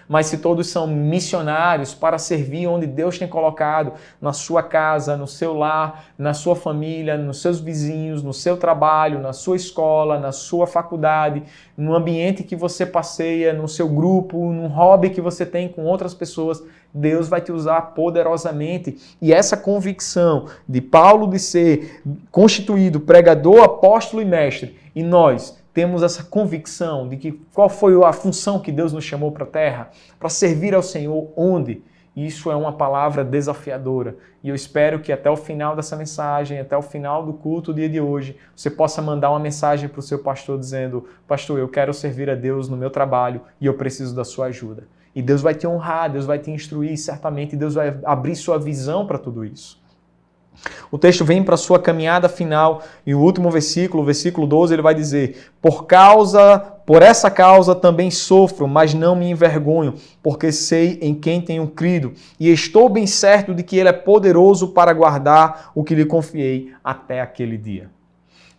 mas se todos são missionários para servir onde Deus tem colocado, na sua casa, no seu lar, na sua família, nos seus vizinhos, no seu trabalho, na sua escola, na sua faculdade, no ambiente que você passeia, no seu grupo, num hobby que você tem com outras pessoas, Deus vai te usar poderosamente. E essa convicção de Paulo de ser constituído pregador, apóstolo e mestre, e nós temos essa convicção de que qual foi a função que Deus nos chamou para a terra? Para servir ao Senhor onde? Isso é uma palavra desafiadora. E eu espero que até o final dessa mensagem, até o final do culto do dia de hoje, você possa mandar uma mensagem para o seu pastor dizendo: pastor, eu quero servir a Deus no meu trabalho e eu preciso da sua ajuda. E Deus vai te honrar, Deus vai te instruir, certamente Deus vai abrir sua visão para tudo isso. O texto vem para a sua caminhada final e o último versículo, o versículo 12, ele vai dizer: por essa causa também sofro, mas não me envergonho, porque sei em quem tenho crido e estou bem certo de que Ele é poderoso para guardar o que lhe confiei até aquele dia.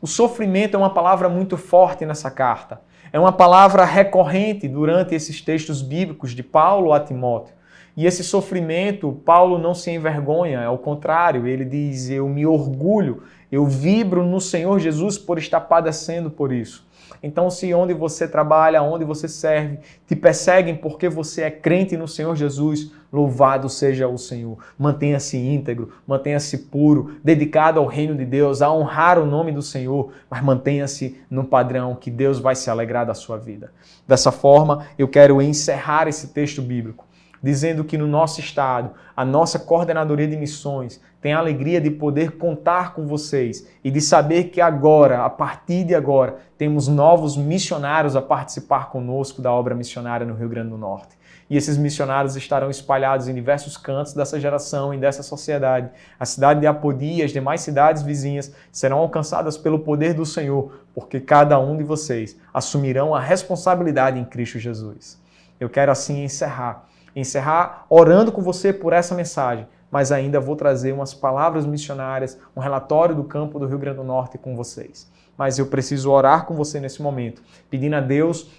O sofrimento é uma palavra muito forte nessa carta. É uma palavra recorrente durante esses textos bíblicos de Paulo a Timóteo. E esse sofrimento, Paulo não se envergonha, ao contrário, ele diz: eu me orgulho, eu vibro no Senhor Jesus por estar padecendo por isso. Então, se onde você trabalha, onde você serve, te perseguem porque você é crente no Senhor Jesus, louvado seja o Senhor. Mantenha-se íntegro, mantenha-se puro, dedicado ao reino de Deus, a honrar o nome do Senhor, mas mantenha-se no padrão que Deus vai se alegrar da sua vida. Dessa forma, eu quero encerrar esse texto bíblico dizendo que no nosso estado, a nossa coordenadoria de missões tem a alegria de poder contar com vocês e de saber que agora, a partir de agora, temos novos missionários a participar conosco da obra missionária no Rio Grande do Norte. E esses missionários estarão espalhados em diversos cantos dessa geração e dessa sociedade. A cidade de Apodi e as demais cidades vizinhas serão alcançadas pelo poder do Senhor, porque cada um de vocês assumirão a responsabilidade em Cristo Jesus. Eu quero assim encerrar orando com você por essa mensagem, mas ainda vou trazer umas palavras missionárias, um relatório do campo do Rio Grande do Norte com vocês. Mas eu preciso orar com você nesse momento, pedindo a Deus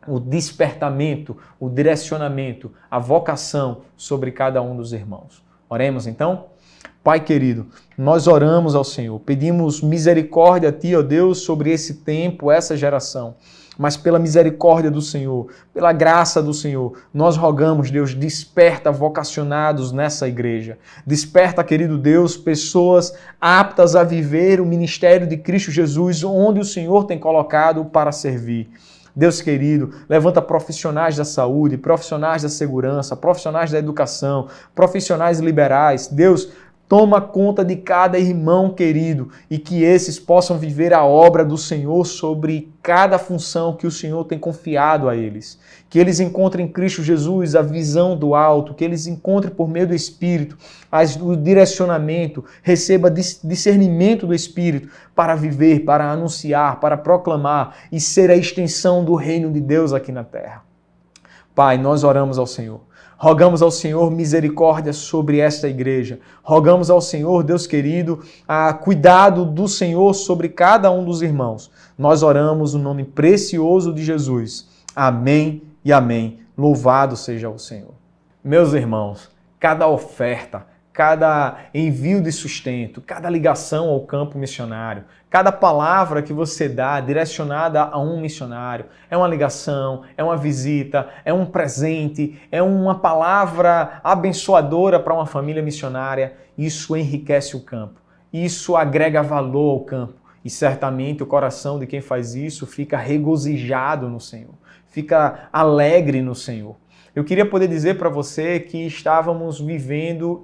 o despertamento, o direcionamento, a vocação sobre cada um dos irmãos. Oremos então? Pai querido, nós oramos ao Senhor, pedimos misericórdia a Ti, ó Deus, sobre esse tempo, essa geração. Mas pela misericórdia do Senhor, pela graça do Senhor, nós rogamos, Deus, desperta vocacionados nessa igreja. Desperta, querido Deus, pessoas aptas a viver o ministério de Cristo Jesus, onde o Senhor tem colocado para servir. Deus querido, levanta profissionais da saúde, profissionais da segurança, profissionais da educação, profissionais liberais. Deus, toma conta de cada irmão querido e que esses possam viver a obra do Senhor sobre cada função que o Senhor tem confiado a eles. Que eles encontrem em Cristo Jesus a visão do alto, que eles encontrem por meio do Espírito o direcionamento, receba discernimento do Espírito para viver, para anunciar, para proclamar e ser a extensão do reino de Deus aqui na terra. Pai, nós oramos ao Senhor. Rogamos ao Senhor misericórdia sobre esta igreja. Rogamos ao Senhor, Deus querido, a cuidado do Senhor sobre cada um dos irmãos. Nós oramos no nome precioso de Jesus. Amém e amém. Louvado seja o Senhor. Meus irmãos, cada oferta, cada envio de sustento, cada ligação ao campo missionário, cada palavra que você dá direcionada a um missionário, é uma ligação, é uma visita, é um presente, é uma palavra abençoadora para uma família missionária. Isso enriquece o campo, isso agrega valor ao campo e certamente o coração de quem faz isso fica regozijado no Senhor, fica alegre no Senhor. Eu queria poder dizer para você que estamos vivendo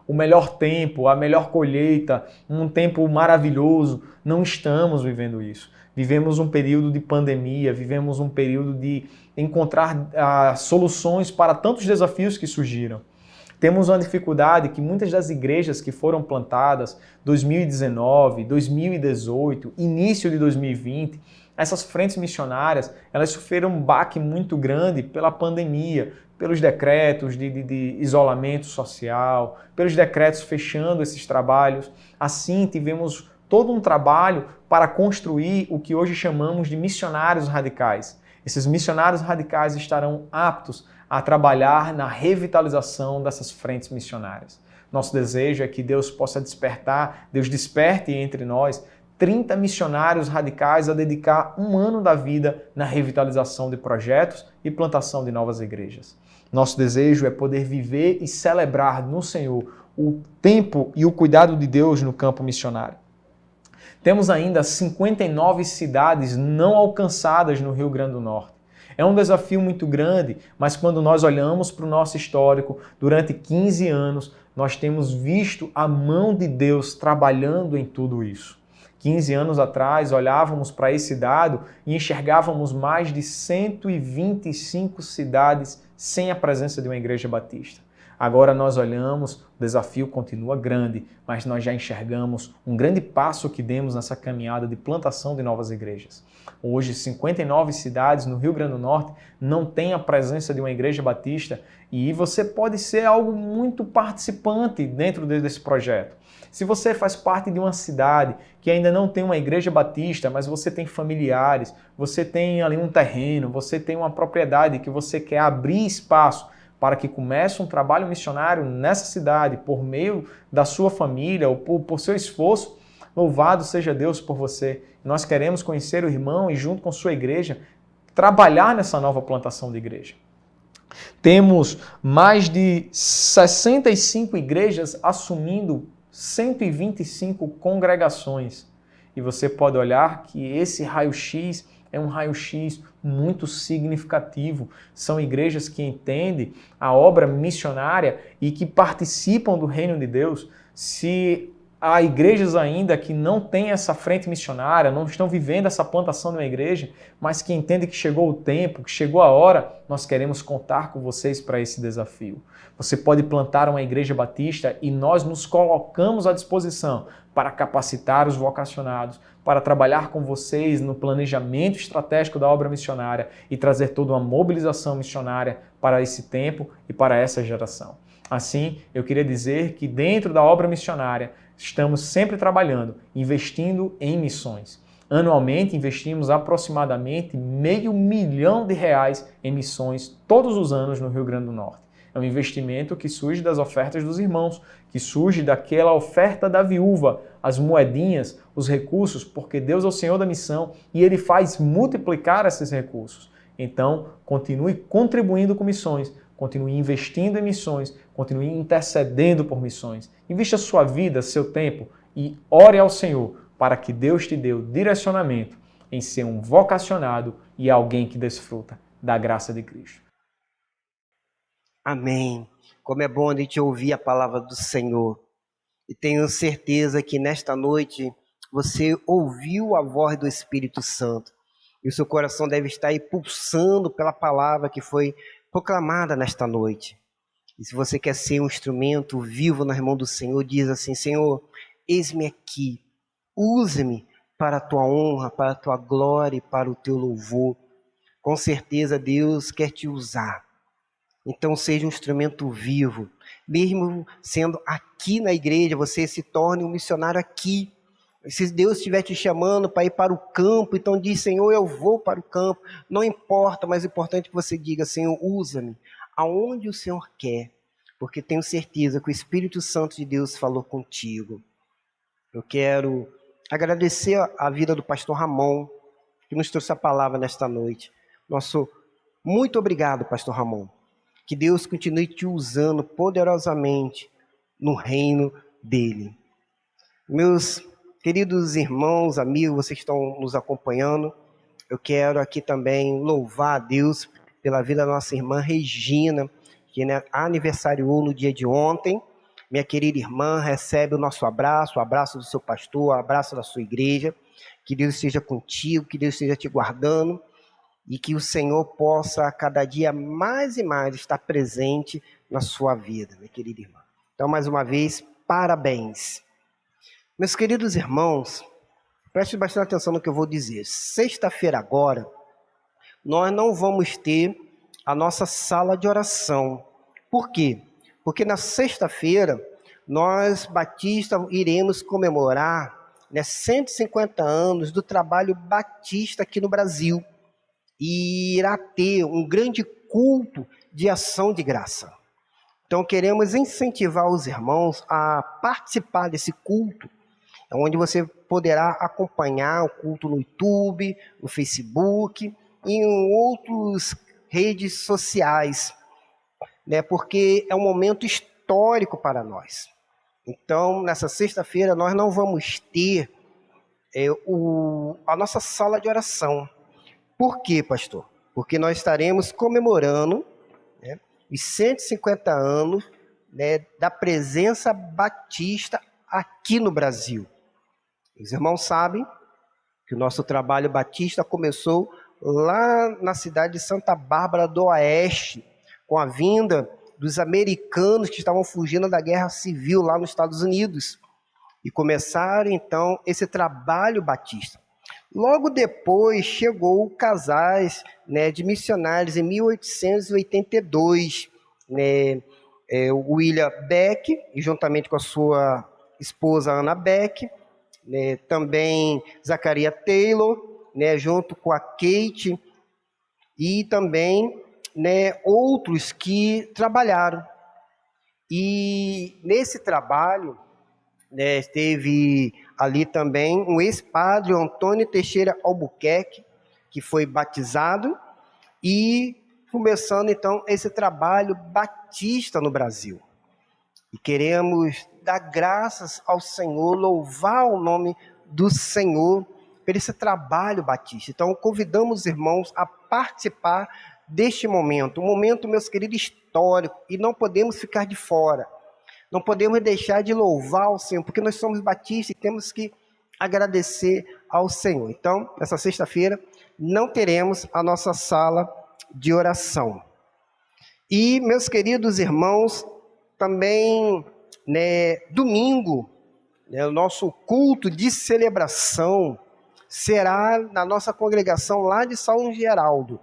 o melhor tempo, a melhor colheita, um tempo maravilhoso. Não estamos vivendo isso. Vivemos um período de pandemia, vivemos um período de encontrar soluções para tantos desafios que surgiram. Temos uma dificuldade que muitas das igrejas que foram plantadas 2019, 2018, início de 2020, essas frentes missionárias, elas sofreram um baque muito grande pela pandemia, pelos decretos de isolamento social, pelos decretos fechando esses trabalhos. Assim, tivemos todo um trabalho para construir o que hoje chamamos de missionários radicais. Esses missionários radicais estarão aptos a trabalhar na revitalização dessas frentes missionárias. Nosso desejo é que Deus possa Deus desperte entre nós 30 missionários radicais a dedicar 1 ano da vida na revitalização de projetos e plantação de novas igrejas. Nosso desejo é poder viver e celebrar no Senhor o tempo e o cuidado de Deus no campo missionário. Temos ainda 59 cidades não alcançadas no Rio Grande do Norte. É um desafio muito grande, mas quando nós olhamos para o nosso histórico, durante 15 anos, nós temos visto a mão de Deus trabalhando em tudo isso. 15 anos atrás, olhávamos para esse dado e enxergávamos mais de 125 cidades sem a presença de uma igreja batista. Agora nós olhamos, o desafio continua grande, mas nós já enxergamos um grande passo que demos nessa caminhada de plantação de novas igrejas. Hoje, 59 cidades no Rio Grande do Norte não têm a presença de uma igreja batista e você pode ser algo muito participante dentro desse projeto. Se você faz parte de uma cidade que ainda não tem uma igreja batista, mas você tem familiares, você tem ali um terreno, você tem uma propriedade que você quer abrir espaço para que comece um trabalho missionário nessa cidade por meio da sua família ou por seu esforço, louvado seja Deus por você. Nós queremos conhecer o irmão e junto com sua igreja trabalhar nessa nova plantação de igreja. Temos mais de 65 igrejas assumindo 125 congregações. E você pode olhar que esse raio-x é um raio-x muito significativo. São igrejas que entendem a obra missionária e que participam do reino de Deus. Se há igrejas ainda que não têm essa frente missionária, não estão vivendo essa plantação de uma igreja, mas que entendem que chegou o tempo, que chegou a hora, nós queremos contar com vocês para esse desafio. Você pode plantar uma igreja batista e nós nos colocamos à disposição para capacitar os vocacionados, para trabalhar com vocês no planejamento estratégico da obra missionária e trazer toda uma mobilização missionária para esse tempo e para essa geração. Assim, eu queria dizer que dentro da obra missionária estamos sempre trabalhando, investindo em missões. Anualmente investimos aproximadamente R$500 milhão em missões todos os anos no Rio Grande do Norte. É um investimento que surge das ofertas dos irmãos, que surge daquela oferta da viúva, as moedinhas, os recursos, porque Deus é o Senhor da missão e Ele faz multiplicar esses recursos. Então, continue contribuindo com missões, continue investindo em missões, continue intercedendo por missões. Invista sua vida, seu tempo e ore ao Senhor para que Deus te dê o direcionamento em ser um vocacionado e alguém que desfruta da graça de Cristo. Amém. Como é bom a gente ouvir a palavra do Senhor. E tenho certeza que nesta noite você ouviu a voz do Espírito Santo. E o seu coração deve estar aí pulsando pela palavra que foi proclamada nesta noite. E se você quer ser um instrumento vivo nas mãos do Senhor, diz assim: Senhor, eis-me aqui. Use-me para a tua honra, para a tua glória e para o teu louvor. Com certeza Deus quer te usar. Então seja um instrumento vivo. Mesmo sendo aqui na igreja, você se torne um missionário aqui. Se Deus estiver te chamando para ir para o campo, então diz: Senhor, eu vou para o campo. Não importa, mas é importante que você diga: Senhor, usa-me aonde o Senhor quer. Porque tenho certeza que o Espírito Santo de Deus falou contigo. Eu quero agradecer a vida do pastor Ramon, que nos trouxe a palavra nesta noite. Muito obrigado, pastor Ramon. Que Deus continue te usando poderosamente no reino dele. Meus queridos irmãos, amigos, vocês estão nos acompanhando. Eu quero aqui também louvar a Deus pela vida da nossa irmã Regina, que aniversariou no dia de ontem. Minha querida irmã, recebe o nosso abraço, o abraço do seu pastor, o abraço da sua igreja. Que Deus esteja contigo, que Deus esteja te guardando. E que o Senhor possa, a cada dia, mais e mais estar presente na sua vida, minha querida irmã. Então, mais uma vez, parabéns. Meus queridos irmãos, prestem bastante atenção no que eu vou dizer. Sexta-feira agora, nós não vamos ter a nossa sala de oração. Por quê? Porque na sexta-feira, nós, batistas, iremos comemorar 150 anos do trabalho batista aqui no Brasil. e irá ter um grande culto de ação de graça. Então, queremos incentivar os irmãos a participar desse culto, onde você poderá acompanhar o culto no YouTube, no Facebook e em outras redes sociais, né? Porque é um momento histórico para nós. Então, nessa sexta-feira, nós não vamos ter a nossa sala de oração. Por quê, pastor? Porque nós estaremos comemorando, né, os 150 anos, né, da presença batista aqui no Brasil. Os irmãos sabem que o nosso trabalho batista começou lá na cidade de Santa Bárbara do Oeste, com a vinda dos americanos que estavam fugindo da guerra civil lá nos Estados Unidos. E começaram, então, esse trabalho batista. Logo depois, chegou casais, né, de missionários em 1882, né, o William Beck, e juntamente com a sua esposa Anna Beck, né, também Zacaria Taylor, né, junto com a Kate, e também, né, outros que trabalharam. E nesse trabalho, né, teve ali também um ex-padre, Antônio Teixeira Albuquerque, que foi batizado, e começando então esse trabalho batista no Brasil. E queremos dar graças ao Senhor, louvar o nome do Senhor por esse trabalho batista. Então convidamos os irmãos a participar deste momento, um momento, meus queridos, histórico, e não podemos ficar de fora. Não podemos deixar de louvar o Senhor, porque nós somos batistas e temos que agradecer ao Senhor. Então, nessa sexta-feira, não teremos a nossa sala de oração. E, meus queridos irmãos, também, né, domingo, né, o nosso culto de celebração será na nossa congregação lá de São Geraldo.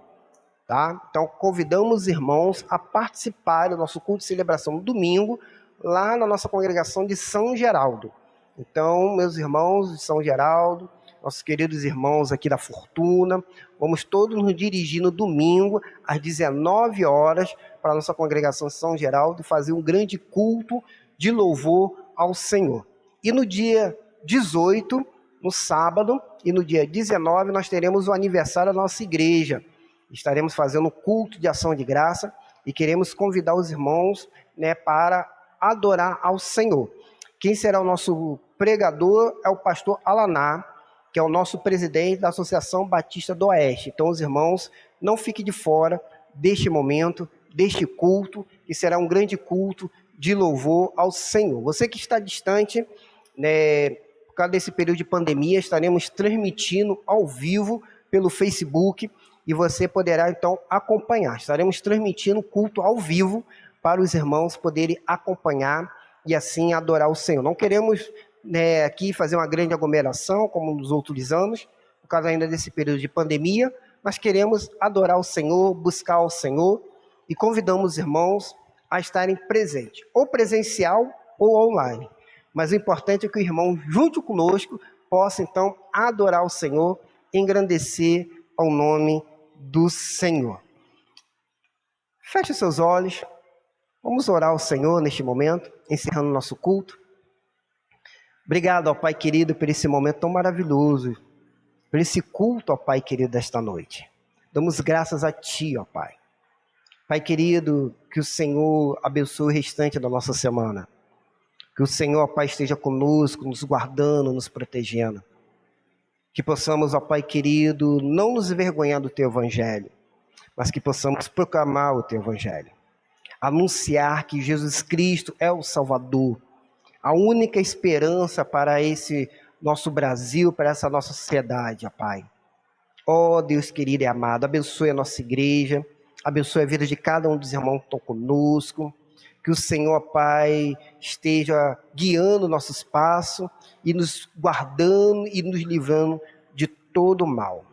Tá? Então, convidamos os irmãos a participar do nosso culto de celebração no domingo, lá na nossa congregação de São Geraldo. Então, meus irmãos de São Geraldo, nossos queridos irmãos aqui da Fortuna, vamos todos nos dirigir no domingo, às 19 horas, para a nossa congregação de São Geraldo, fazer um grande culto de louvor ao Senhor. E no dia 18, no sábado, e no dia 19, nós teremos o aniversário da nossa igreja. Estaremos fazendo um culto de ação de graça e queremos convidar os irmãos, né, para adorar ao Senhor. Quem será o nosso pregador é o pastor Alaná, que é o nosso presidente da Associação Batista do Oeste. Então, os irmãos, não fiquem de fora deste momento, deste culto, que será um grande culto de louvor ao Senhor. Você que está distante, né, por causa desse período de pandemia, estaremos transmitindo ao vivo pelo Facebook e você poderá, então, acompanhar. Estaremos transmitindo o culto ao vivo para os irmãos poderem acompanhar e assim adorar o Senhor. Não queremos, né, aqui fazer uma grande aglomeração, como nos outros anos, por causa ainda desse período de pandemia, mas queremos adorar o Senhor, buscar o Senhor, e convidamos os irmãos a estarem presentes, ou presencial ou online. Mas o importante é que o irmão, junto conosco, possa, então, adorar o Senhor, engrandecer ao nome do Senhor. Feche seus olhos. Vamos orar ao Senhor neste momento, encerrando o nosso culto. Obrigado, ó Pai querido, por esse momento tão maravilhoso, por esse culto, ó Pai querido, desta noite. Damos graças a Ti, ó Pai. Pai querido, que o Senhor abençoe o restante da nossa semana. Que o Senhor, ó Pai, esteja conosco, nos guardando, nos protegendo. Que possamos, ó Pai querido, não nos envergonhar do Teu Evangelho, mas que possamos proclamar o Teu Evangelho. Anunciar que Jesus Cristo é o Salvador, a única esperança para esse nosso Brasil, para essa nossa sociedade, ó Pai. Ó Deus querido e amado, abençoe a nossa igreja, abençoe a vida de cada um dos irmãos que estão conosco, que o Senhor, Pai, esteja guiando o nosso espaço e nos guardando e nos livrando de todo mal.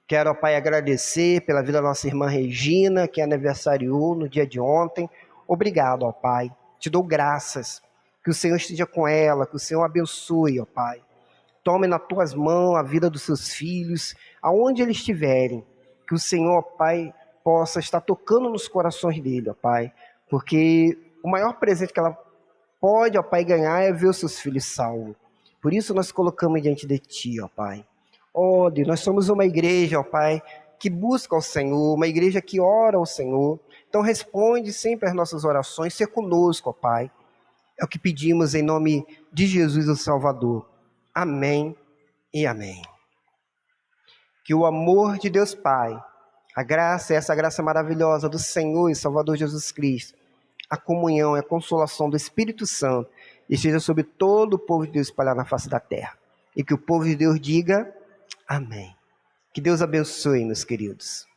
Quero, ó Pai, agradecer pela vida da nossa irmã Regina, que aniversariou no dia de ontem. Obrigado, ó Pai. Te dou graças. Que o Senhor esteja com ela, que o Senhor abençoe, ó Pai. Tome nas tuas mãos a vida dos seus filhos, aonde eles estiverem. que o Senhor, ó Pai, possa estar tocando nos corações dele, ó Pai, porque o maior presente que ela pode, ó Pai, ganhar é ver os seus filhos salvos. Por isso nós colocamos diante de Ti, ó Pai. Ó Deus, nós somos uma igreja, ó Pai, que busca ao Senhor, uma igreja que ora ao Senhor. Então responde sempre as nossas orações, ser conosco, ó Pai. É o que pedimos em nome de Jesus, o Salvador. Amém e amém. Que o amor de Deus Pai, a graça, essa graça maravilhosa do Senhor e Salvador Jesus Cristo, a comunhão e a consolação do Espírito Santo esteja sobre todo o povo de Deus espalhado na face da terra. E que o povo de Deus diga amém. Que Deus abençoe, meus queridos.